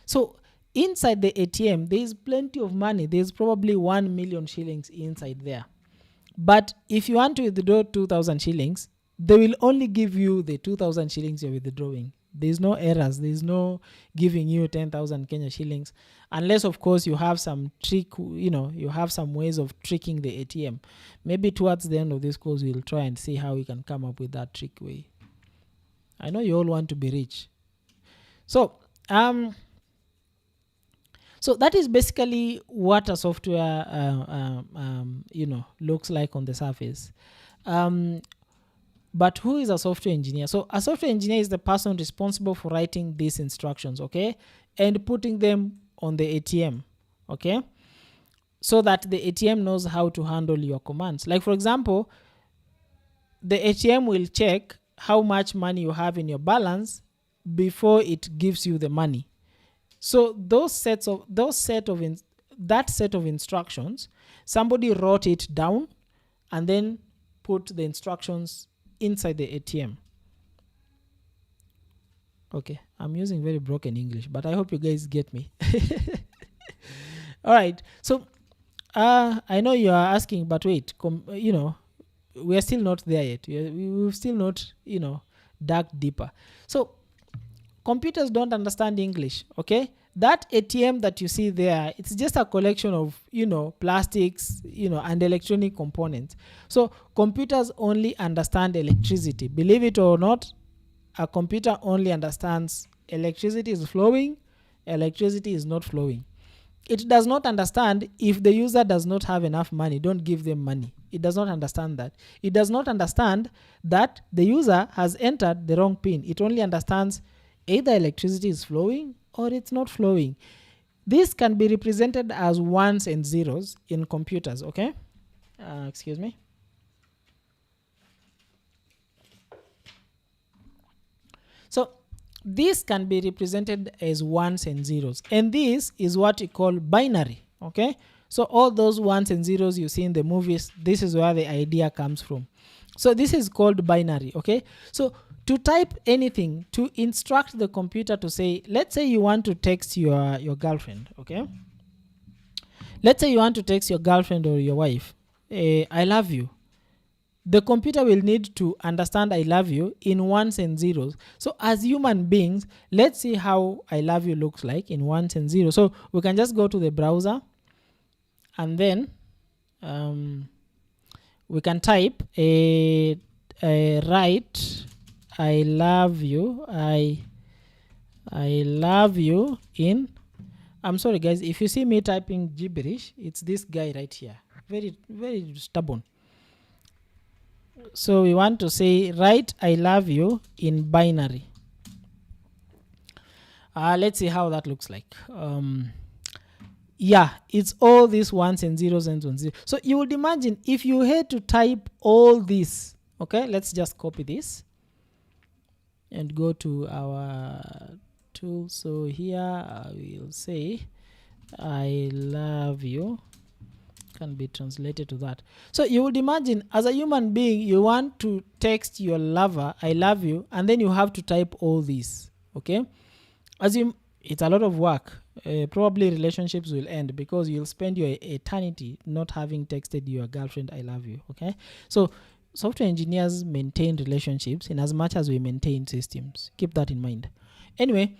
so inside the ATM, there is plenty of money. There's probably 1 million shillings inside there. But if you want to withdraw 2,000 shillings, they will only give you the 2,000 shillings you're withdrawing. There's no errors. There's no giving you 10,000 Kenya shillings. Unless, of course, you have some trick, you have some ways of tricking the ATM. Maybe towards the end of this course, we'll try and see how we can come up with that trick way. I know you all want to be rich. So that is basically what a software looks like on the surface. But who is a software engineer? So a software engineer is the person responsible for writing these instructions, okay, and putting them on the ATM, okay, so that the ATM knows how to handle your commands. Like, for example, the ATM will check how much money you have in your balance before it gives you the money. So that set of instructions, somebody wrote it down and then put the instructions inside the ATM. Okay, I'm using very broken English, but I hope you guys get me. All right, so I know you are asking, but wait, we are still not there yet. We've still not, dug deeper. So computers don't understand English, okay? That ATM that you see there, it's just a collection of, plastics, and electronic components. So computers only understand electricity. Believe it or not, a computer only understands electricity is flowing, electricity is not flowing. It does not understand if the user does not have enough money, don't give them money. It does not understand that. It does not understand that the user has entered the wrong pin. It only understands either electricity is flowing or it's not flowing. This can be represented as ones and zeros in computers, okay? Excuse me. So this can be represented as ones and zeros. And this is what we call binary, okay? So all those ones and zeros you see in the movies, this is where the idea comes from. So this is called binary, okay? So to type anything, to instruct the computer to say, let's say you want to text your girlfriend, okay? Let's say you want to text your girlfriend or your wife, I love you. The computer will need to understand I love you in ones and zeros. So as human beings, let's see how I love you looks like in ones and zeros. So we can just go to the browser and then we can type a write I love you. I love you in, I'm sorry guys, if you see me typing gibberish, it's this guy right here. Very, very stubborn. So we want to say write I love you in binary. Let's see how that looks like. Yeah, it's all these ones and zeros and ones. So you would imagine if you had to type all this, okay, let's just copy this and go to our tool. So here we'll say I love you, can be translated to that. So you would imagine as a human being, you want to text your lover I love you, and then you have to type all this, okay? It's a lot of work. Probably relationships will end because you'll spend your eternity not having texted your girlfriend I love you, okay? So software engineers maintain relationships in as much as we maintain systems. Keep that in mind. Anyway,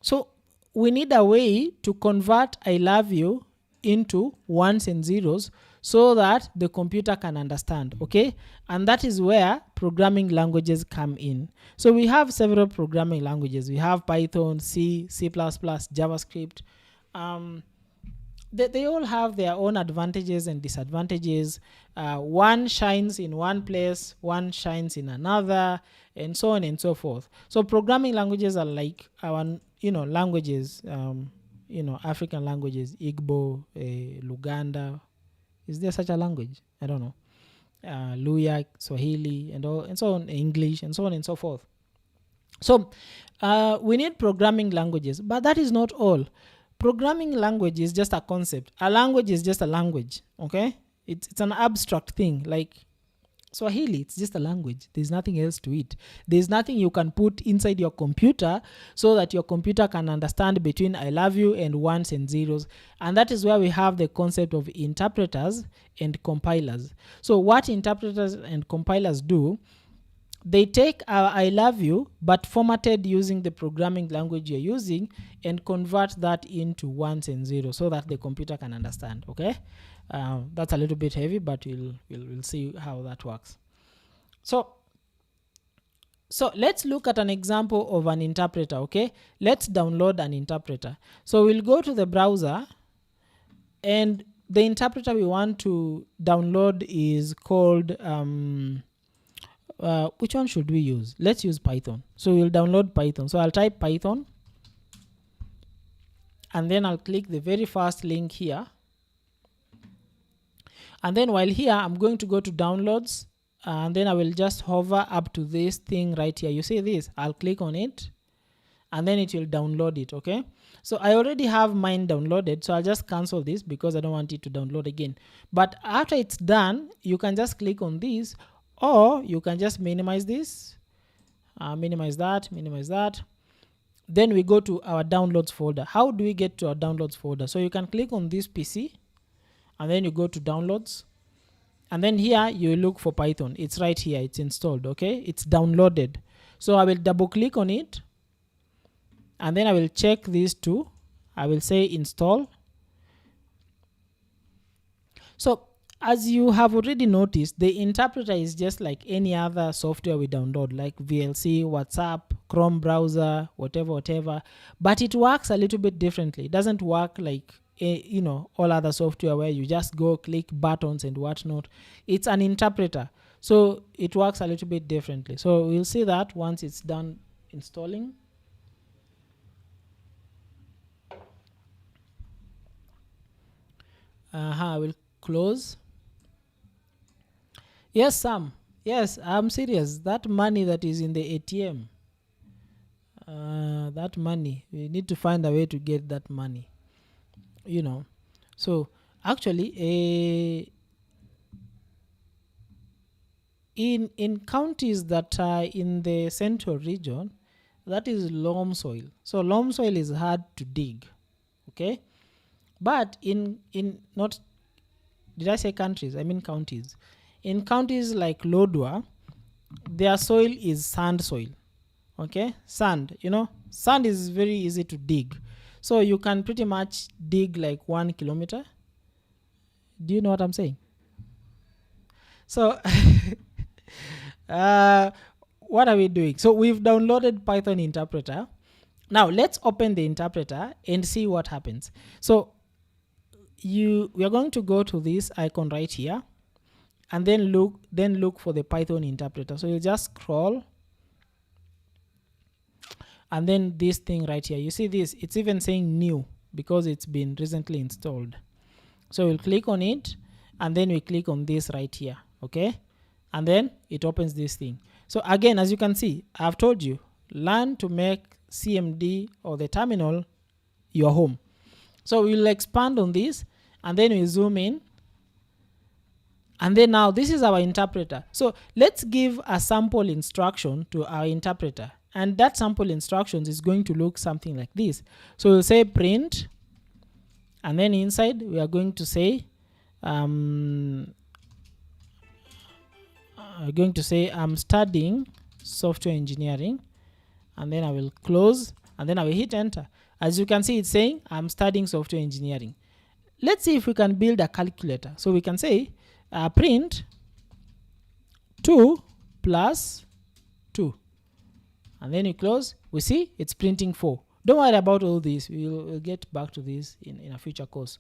so we need a way to convert I love you into ones and zeros so that the computer can understand, okay? And that is where programming languages come in. So we have several programming languages. We have Python, C, C++, JavaScript. They all have their own advantages and disadvantages. One shines in one place, one shines in another, and so on and so forth. So programming languages are like our, languages, African languages, Igbo, Luganda. Is there such a language? I don't know. Luya, Swahili, and so on, English, and so on and so forth. So we need programming languages, but that is not all. Programming language is just a concept. A language is just a language, okay? It's an abstract thing. Like Swahili, it's just a language. There's nothing else to it. There's nothing you can put inside your computer so that your computer can understand between I love you and ones and zeros. And that is where we have the concept of interpreters and compilers. So what interpreters and compilers do, they take our I love you but formatted using the programming language you're using and convert that into ones and zeros so that the computer can understand, okay? That's a little bit heavy, but we'll see how that works. So let's look at an example of an interpreter, okay? Let's download an interpreter. So we'll go to the browser, and the interpreter we want to download is called which one should we use? Let's use Python. So we'll download Python. So I'll type Python, and then I'll click the very first link here. And then while here, I'm going to go to downloads, and then I will just hover up to this thing right here. You see this? I'll click on it, and then it will download it, okay? So I already have mine downloaded, so I'll just cancel this because I don't want it to download again. But after it's done, you can just click on this, or you can just minimize this, minimize that. Then we go to our downloads folder. How do we get to our downloads folder? So you can click on this PC, and then you go to downloads, and then here you look for Python. It's right here, it's installed, okay? It's downloaded. So I will double click on it, and then I will check these two. I will say install. So as you have already noticed, the interpreter is just like any other software we download, like VLC, WhatsApp, Chrome browser, whatever, but it works a little bit differently. It doesn't work like all other software where you just go click buttons and whatnot. It's an interpreter, so it works a little bit differently. So we'll see that once it's done installing. I will close. Yes, Sam. Yes, I'm serious. That money that is in the ATM, that money, we need to find a way to get that money. So actually, in counties that are in the central region, that is loam soil. So loam soil is hard to dig, okay? But in not, did I say countries? I mean counties. In counties like Lodwar, their soil is sand soil, okay? Sand, sand is very easy to dig. So you can pretty much dig like 1 kilometer. Do you know what I'm saying? So what are we doing? So we've downloaded Python interpreter. Now let's open the interpreter and see what happens. So we are going to go to this icon right here, and then look for the Python interpreter. So you just scroll, and then this thing right here, you see this, it's even saying new because it's been recently installed. So we'll click on it, and then we click on this right here, okay? And then it opens this thing. So again, as you can see, I've told you, learn to make CMD or the terminal your home. So we'll expand on this, and then we zoom in, and then now this is our interpreter. So let's give a sample instruction to our interpreter, and that sample instructions is going to look something like this. So we'll say print, and then inside we are going to say I'm studying software engineering, and then I will close, and then I will hit enter. As you can see, it's saying I'm studying software engineering. Let's see if we can build a calculator. So we can say print 2 plus 2, and then you close. We see it's printing 4. Don't worry about all this. We'll get back to this in a future course.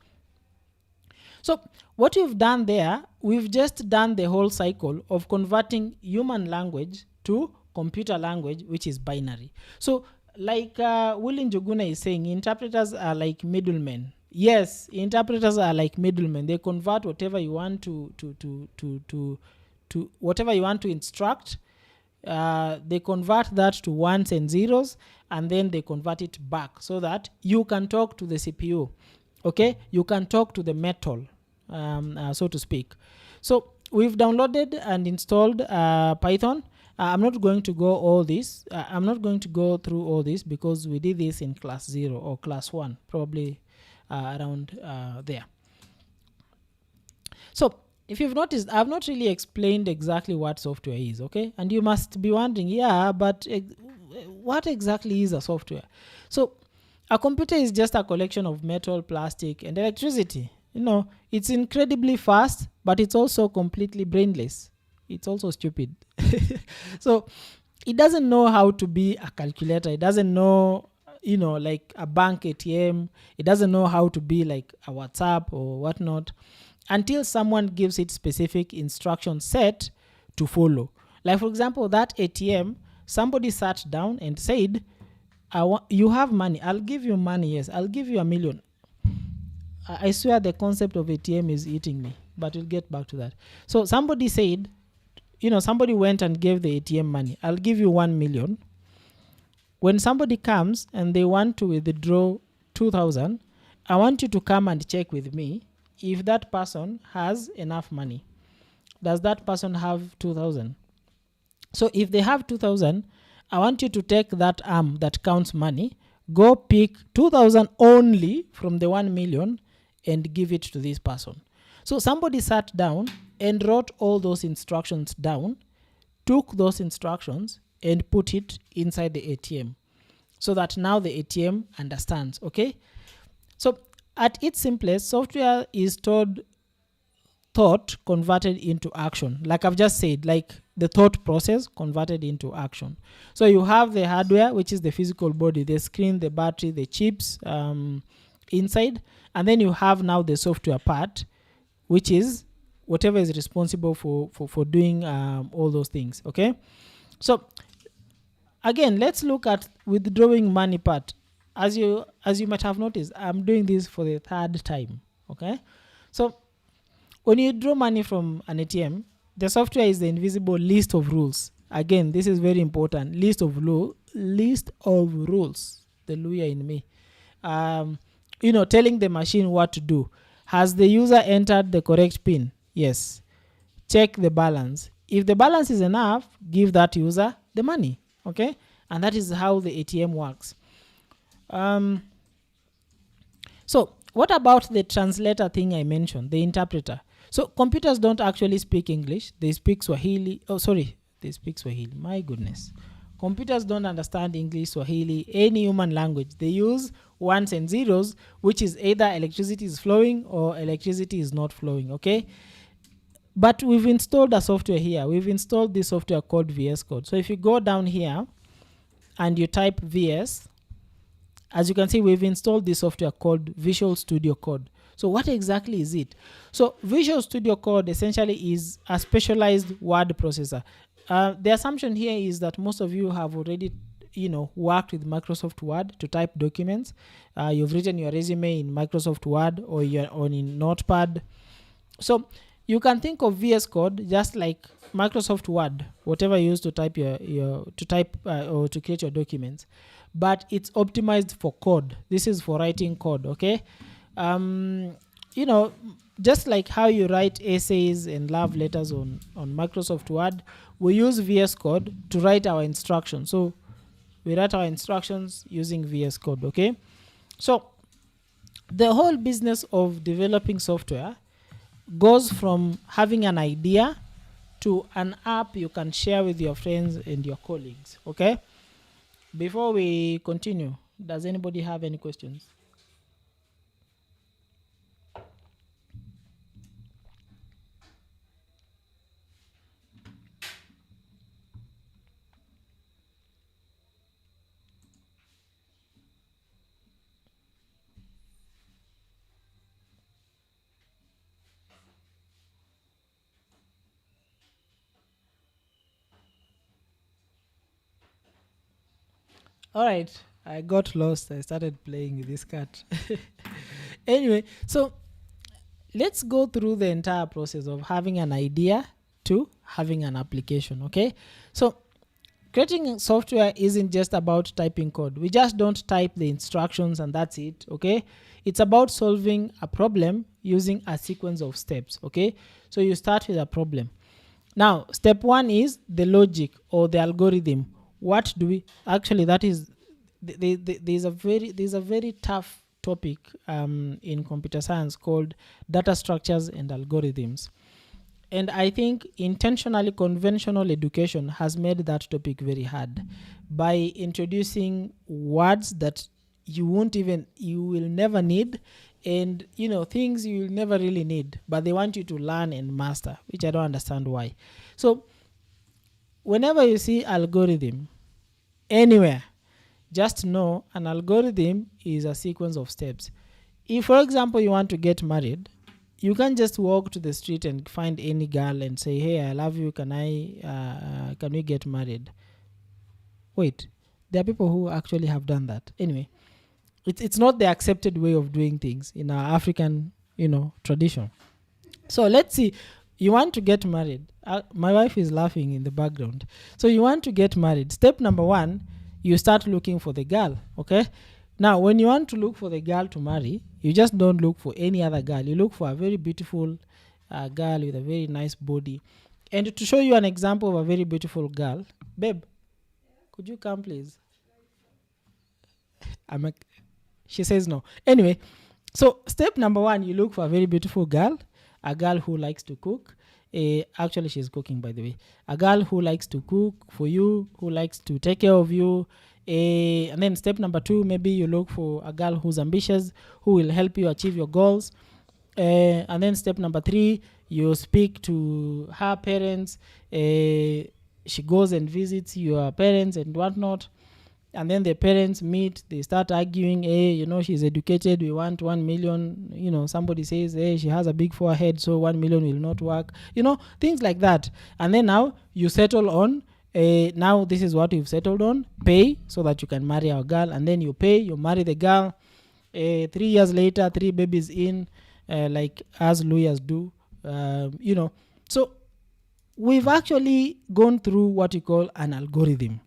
So what we've done there, we've just done the whole cycle of converting human language to computer language, which is binary. So like Willy Njuguna is saying, interpreters are like middlemen. Yes, interpreters are like middlemen. They convert whatever you want to whatever you want to instruct they convert that to ones and zeros, and then they convert it back so that you can talk to the CPU. Okay, you can talk to the metal, so to speak. So we've downloaded and installed Python. I'm not going to go all this. I'm not going to go through all this because we did this in class 0 or class 1, probably around there. So if you've noticed, I've not really explained exactly what software is, okay? And you must be wondering, yeah, but what exactly is a software? So a computer is just a collection of metal, plastic, and electricity. You know, it's incredibly fast, but it's also completely brainless. It's also stupid. So it doesn't know how to be a calculator. It doesn't know, you know, like a bank ATM. It doesn't know how to be like a WhatsApp or whatnot until someone gives it specific instruction set to follow. Like for example, that ATM, somebody sat down and said, you have money. I'll give you money. Yes, I'll give you $1 million. I swear the concept of ATM is eating me, but we'll get back to that. So somebody said, you know, somebody went and gave the ATM money. I'll give you 1 million. When somebody comes and they want to withdraw 2,000, I want you to come and check with me if that person has enough money. Does that person have 2,000? So if they have 2,000, I want you to take that arm that counts money, go pick 2,000 only from the 1 million and give it to this person. So somebody sat down and wrote all those instructions down, took those instructions and put it inside the ATM so that now the ATM understands, okay? So at its simplest, software is thought converted into action. Like I've just said, like the thought process converted into action. So you have the hardware, which is the physical body, the screen, the battery, the chips inside, and then you have now the software part, which is whatever is responsible for doing all those things, okay? So again, let's look at withdrawing money part. As you might have noticed, I'm doing this for the 3rd time, okay? So when you draw money from an ATM, the software is the invisible list of rules. Again, this is very important. List of rules. The lawyer in me. You know, telling the machine what to do. Has the user entered the correct PIN? Yes. Check the balance. If the balance is enough, give that user the money, okay? And that is how the ATM works. So what about the translator thing I mentioned, the interpreter? So computers don't actually speak English. They speak Swahili. Oh, sorry. They speak Swahili. My goodness. Computers don't understand English, Swahili, any human language. They use ones and zeros, which is either electricity is flowing or electricity is not flowing, okay? But we've installed a software here. We've installed this software called VS Code. So if you go down here and you type VS, as you can see, we've installed this software called Visual Studio Code. So what exactly is it? So Visual Studio Code essentially is a specialized word processor. The assumption here is that most of you have already, you know, worked with Microsoft Word to type documents. You've written your resume in Microsoft Word or in Notepad. So you can think of VS Code just like Microsoft Word, whatever you use to type or to create your documents, but it's optimized for code. This is for writing code, okay? You know, just like how you write essays and love letters on Microsoft Word, we use VS Code to write our instructions. So we write our instructions using VS Code, okay? So the whole business of developing software goes from having an idea to an app you can share with your friends and your colleagues, okay? Before we continue, does anybody have any questions? All right, I got lost. I started playing with this cat. Anyway, so let's go through the entire process of having an idea to having an application, okay? So creating software isn't just about typing code. We just don't type the instructions and that's it, okay? It's about solving a problem using a sequence of steps, okay? So you start with a problem. Now, step one is the logic or the algorithm. What do we actually? That is, there's a very tough topic in computer science called data structures and algorithms. And I think intentionally conventional education has made that topic very hard by introducing words that you will never need, and things you will never really need, but they want you to learn and master, which I don't understand why. So whenever you see algorithm anywhere, just know an algorithm is a sequence of steps. If, for example, you want to get married, you can't just walk to the street and find any girl and say, hey, I love you, can we get married? Wait, there are people who actually have done that. Anyway, it's not the accepted way of doing things in our African, tradition. So let's see, you want to get married. My wife is laughing in the background. So you want to get married. Step number one, you start looking for the girl, okay? Now, when you want to look for the girl to marry, you just don't look for any other girl. You look for a very beautiful girl with a very nice body. And to show you an example of a very beautiful girl, babe, could you come, please? She says no. Anyway, so step number one, you look for a very beautiful girl, a girl who likes to cook. Actually, she's cooking, by the way. A girl who likes to cook for you, who likes to take care of you. And then step number two, maybe you look for a girl who's ambitious, who will help you achieve your goals. And then step number three, you speak to her parents. She goes and visits your parents and whatnot. And then the parents meet, they start arguing, hey, she's educated, we want 1 million. Somebody says, hey, she has a big forehead, so 1 million will not work. Things like that. And then now you settle on, now this is what you've settled on, pay so that you can marry our girl. And then you pay, you marry the girl. 3 years later, 3 babies in, like as lawyers do, So we've actually gone through what you call an algorithm,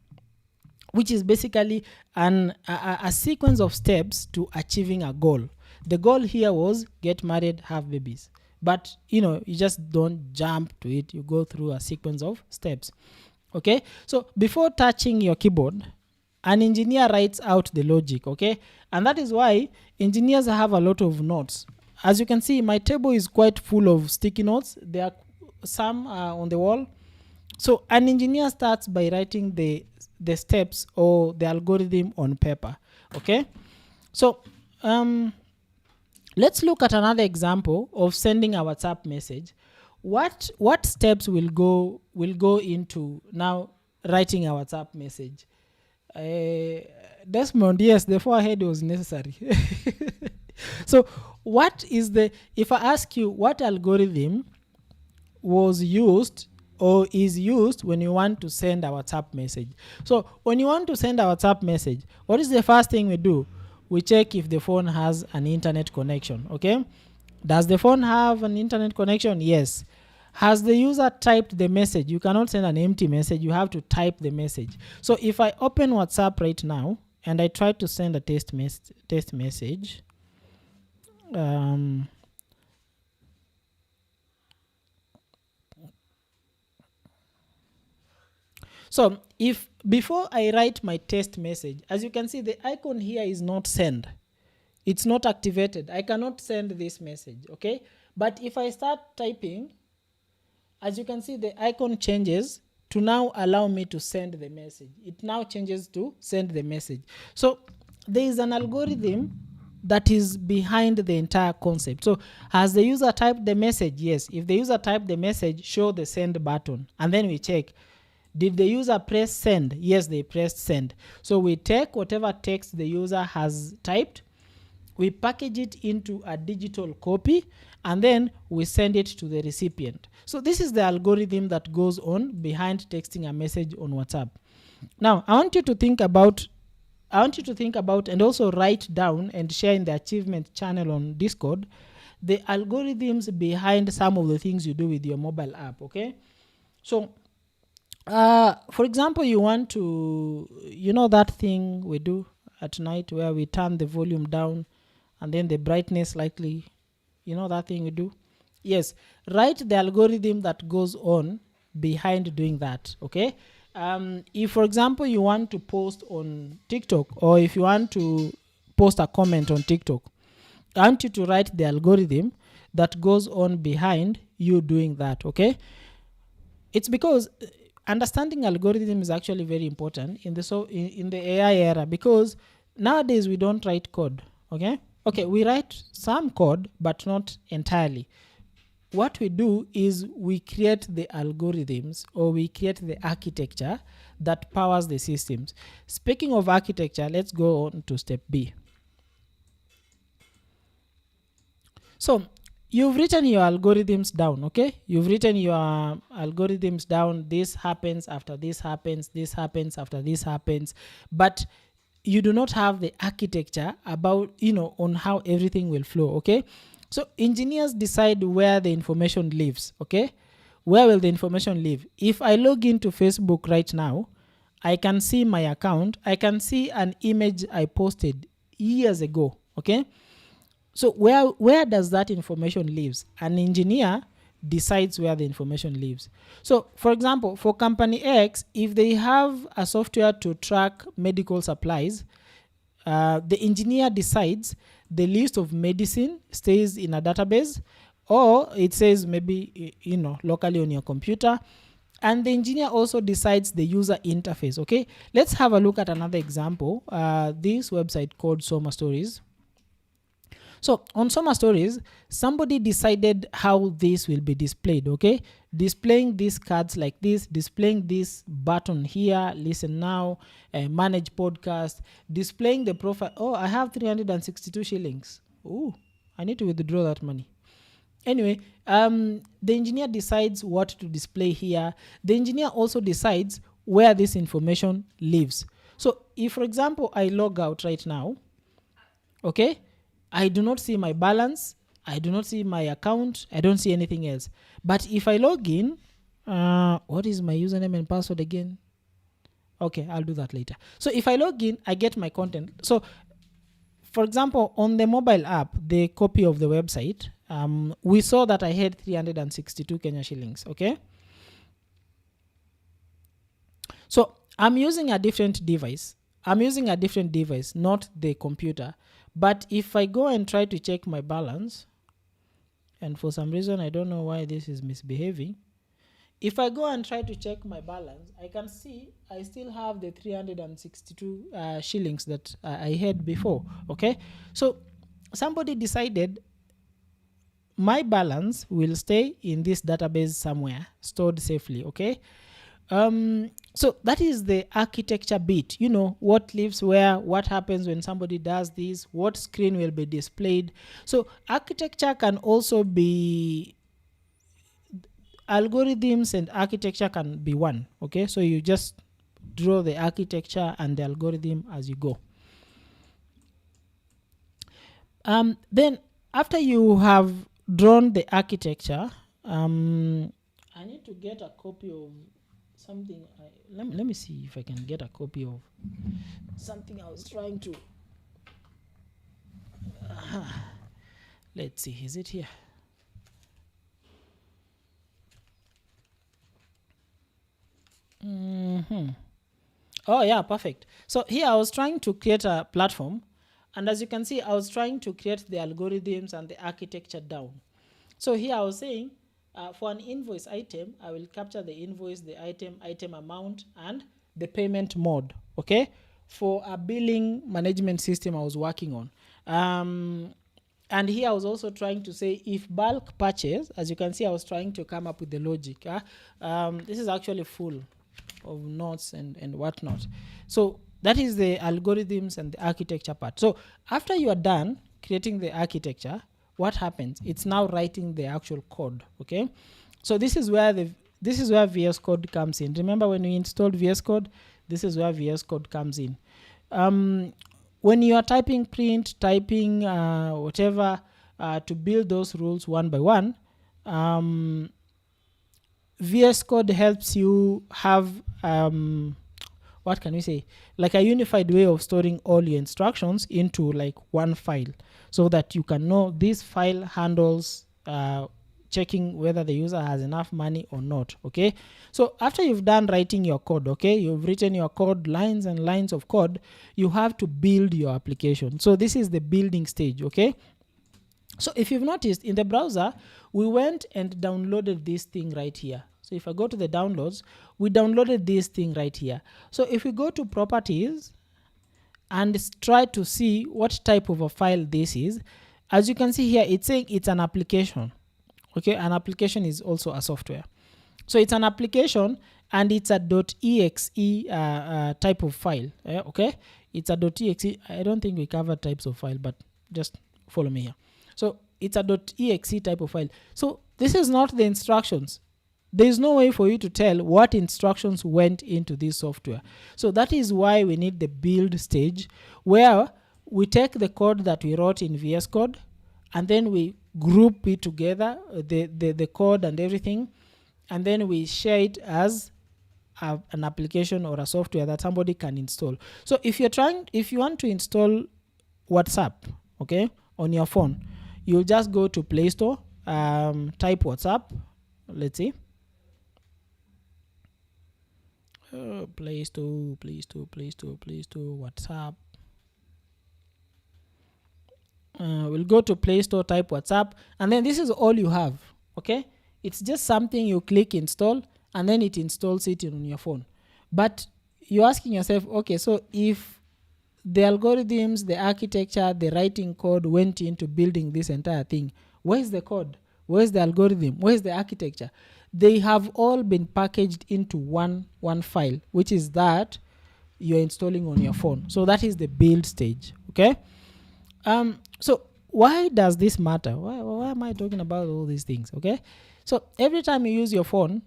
which is basically a sequence of steps to achieving a goal. The goal here was get married, have babies. But, you just don't jump to it. You go through a sequence of steps. Okay? So before touching your keyboard, an engineer writes out the logic. Okay? And that is why engineers have a lot of notes. As you can see, my table is quite full of sticky notes. There are some on the wall. So an engineer starts by writing the steps or the algorithm on paper. Okay, so let's look at another example of sending a WhatsApp message. What steps will go into now writing a WhatsApp message? Desmond, yes, the forehead was necessary. So what is if I ask you what algorithm was used or is used when you want to send a WhatsApp message? So when you want to send a WhatsApp message, what is the first thing we do? We check if the phone has an internet connection, okay? Does the phone have an internet connection? Yes. Has the user typed the message? You cannot send an empty message. You have to type the message. So if I open WhatsApp right now and I try to send a test message, so if before I write my test message, as you can see, the icon here is not send. It's not activated. I cannot send this message, okay? But if I start typing, as you can see, the icon changes to now allow me to send the message. It now changes to send the message. So there is an algorithm that is behind the entire concept. So has the user typed the message? Yes. If the user typed the message, show the send button. And then we check. Did the user press send? Yes, they pressed send. So we take whatever text the user has typed, we package it into a digital copy, and then we send it to the recipient. So this is the algorithm that goes on behind texting a message on WhatsApp. Now, I want you to think about and also write down and share in the achievement channel on Discord the algorithms behind some of the things you do with your mobile app, okay? So For example, you want to, you know, that thing we do at night where we turn the volume down and then the brightness slightly, you know, that thing we do. Yes, write the algorithm that goes on behind doing that. Okay. If for example you want to post on TikTok, or if you want to post a comment on TikTok, I want you to write the algorithm that goes on behind you doing that. Okay. It's because understanding algorithm is actually very important in the AI era, because nowadays we don't write code. Okay, we write some code but not entirely. What we do is we create the algorithms, or we create the architecture that powers the systems. Speaking of architecture, let's go on to step B. So you've written your algorithms down. Okay, you've written your algorithms down. This happens after this happens, this happens after this happens, but you do not have the architecture about, you know, on how everything will flow. Okay, so engineers decide where the information lives. Okay, where will the information live? If I log into Facebook right now, I can see my account. I can see an image I posted years ago. Okay, so where does that information lives? An engineer decides where the information lives. So for example, for company X, if they have a software to track medical supplies, the engineer decides the list of medicine stays in a database, or it says maybe, you know, locally on your computer. And the engineer also decides the user interface. Okay, let's have a look at another example. This website called Soma Stories. So on Soma Stories, somebody decided how this will be displayed. Okay, displaying these cards like this, displaying this button here, listen now, manage podcast, displaying the profile. Oh, I have 362 shillings. Oh, I need to withdraw that money. Anyway, the engineer decides what to display here. The engineer also decides where this information lives. So if, for example, I log out right now, okay, I do not see my balance, I do not see my account, I don't see anything else. But if I log in, what is my username and password again? Okay, I'll do that later. So if I log in, I get my content. So for example, on the mobile app, the copy of the website, we saw that I had 362 Kenya shillings. Okay, so I'm using a different device. Not the computer. But if I go and try to check my balance, and for some reason I don't know why this is misbehaving, if I go and try to check my balance, I can see I still have the 362 shillings that I had before. Okay, so somebody decided my balance will stay in this database somewhere, stored safely. Okay, so that is the architecture bit. You know, what lives where, what happens when somebody does this, what screen will be displayed. So architecture can also be, algorithms and architecture can be one. Okay, so you just draw the architecture and the algorithm as you go. Then after you have drawn the architecture, I need to get a copy of something. Let me see if I can get a copy of something I was trying to. Let's see, is it here? Oh yeah, perfect. So here I was trying to create a platform, and as you can see, I was trying to create the algorithms and the architecture down. So here I was saying, for an invoice item, I will capture the invoice, the item amount, and the payment mode. Okay, for a billing management system I was working on. And here I was also trying to say, if bulk purchase, as you can see, I was trying to come up with the logic. This is actually full of notes and whatnot. So that is the algorithms and the architecture part. So after you are done creating the architecture, what happens? It's now writing the actual code. Okay, so this is where VS Code comes in. Remember when we installed VS Code, this is where VS Code comes in. When you are typing print, typing whatever, to build those rules one by one, VS Code helps you have what can we say, like a unified way of storing all your instructions into like one file, so that you can know this file handles checking whether the user has enough money or not. Okay, so after you've done writing your code, okay, you've written your code, lines and lines of code, you have to build your application. So this is the building stage. Okay, so if you've noticed in the browser, we went and downloaded this thing right here. So if I go to the downloads, we downloaded this thing right here. So if we go to properties and try to see what type of a file this is, as you can see here, it's saying it's an application. Okay, an application is also a software. So it's an application and it's a .exe type of file. Okay, it's a .exe. I don't think we cover types of file, but just follow me here. So it's a .exe type of file. So this is not the instructions. There is no way for you to tell what instructions went into this software. So that is why we need the build stage, where we take the code that we wrote in VS Code and then we group it together, the code and everything, and then we share it as an application or a software that somebody can install. So if you want to install WhatsApp, okay, on your phone, you'll just go to Play Store, type WhatsApp. Let's see. Play Store, WhatsApp. We'll go to Play Store, type WhatsApp, and then this is all you have. Okay, it's just something you click install, and then it installs it on your phone. But you're asking yourself, okay, so if the algorithms, the architecture, the writing code went into building this entire thing, where's the code? Where's the algorithm? Where's the architecture? They have all been packaged into one file, which is that you're installing on your phone. So that is the build stage. Okay, so why does this matter? Why am I talking about all these things? Okay, so every time you use your phone,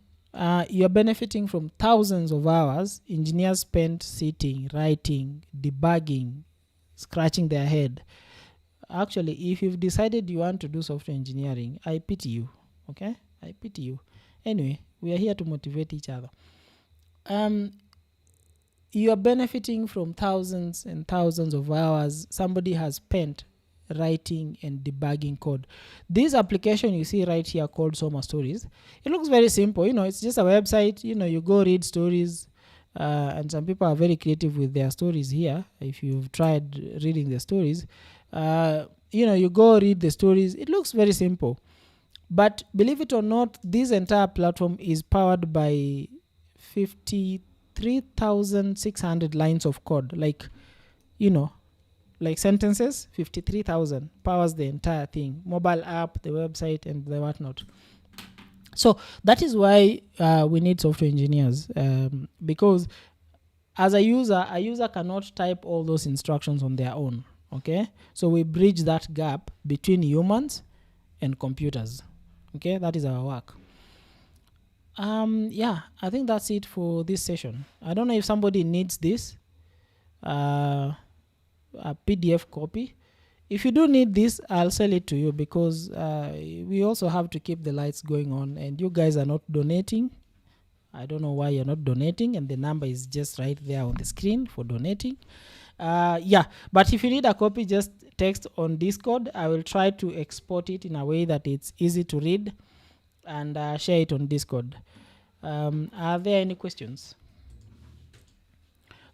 you're benefiting from thousands of hours engineers spent sitting, writing, debugging, scratching their head. Actually, if you've decided you want to do software engineering, I pity you. Okay, I pity you. Anyway, we are here to motivate each other. You are benefiting from thousands and thousands of hours somebody has spent writing and debugging code. This application you see right here called Soma Stories, it looks very simple. You know, it's just a website. You know, you go read stories, and some people are very creative with their stories here. If you've tried reading the stories, you know, you go read the stories. It looks very simple. But believe it or not, this entire platform is powered by 53,600 lines of code. Like, you know, like sentences, 53,000 powers the entire thing. Mobile app, the website, and the whatnot. So that is why we need software engineers, because as a user cannot type all those instructions on their own. Okay, so we bridge that gap between humans and computers. Okay, that is our work. Yeah, I think that's it for this session. I don't know if somebody needs this a PDF copy. If you do need this, I'll sell it to you, because we also have to keep the lights going on, and you guys are not donating. I don't know why you're not donating, and the number is just right there on the screen for donating. Yeah, but if you need a copy, just text on Discord. I will try to export it in a way that it's easy to read, and share it on Discord. Are there any questions?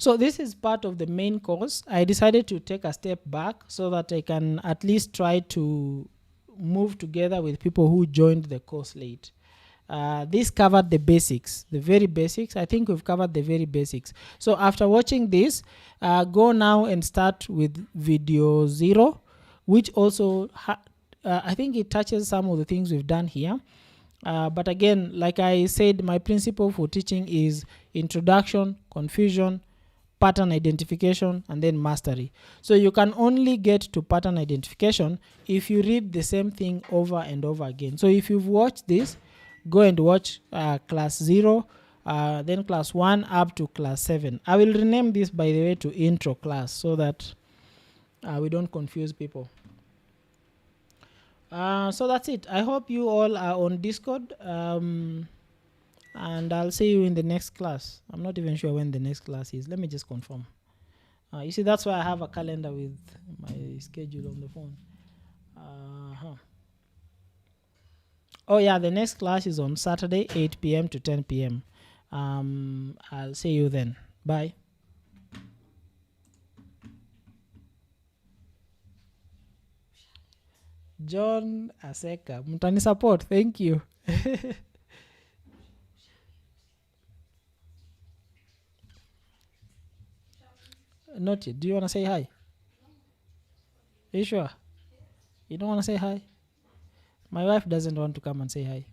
So this is part of the main course. I decided to take a step back so that I can at least try to move together with people who joined the course late. This covered the basics, the very basics. I think we've covered the very basics. So after watching this, go now and start with video 0, which also I think it touches some of the things we've done here. But again, like I said, my principle for teaching is introduction, confusion, pattern identification, and then mastery. So you can only get to pattern identification if you read the same thing over and over again. So if you've watched this, go and watch class 0, then class 1 up to class 7. I will rename this, by the way, to intro class so that we don't confuse people. So that's it. I hope you all are on Discord. and I'll see you in the next class. I'm not even sure when the next class is. Let me just confirm. You see, that's why I have a calendar with my schedule on the phone. Oh yeah, the next class is on Saturday, 8 p.m. to 10 p.m. I'll see you then. Bye. John Aseka, mtani support. Thank you. Not yet. Do you want to say hi? Are you sure? You don't want to say hi? My wife doesn't want to come and say hi.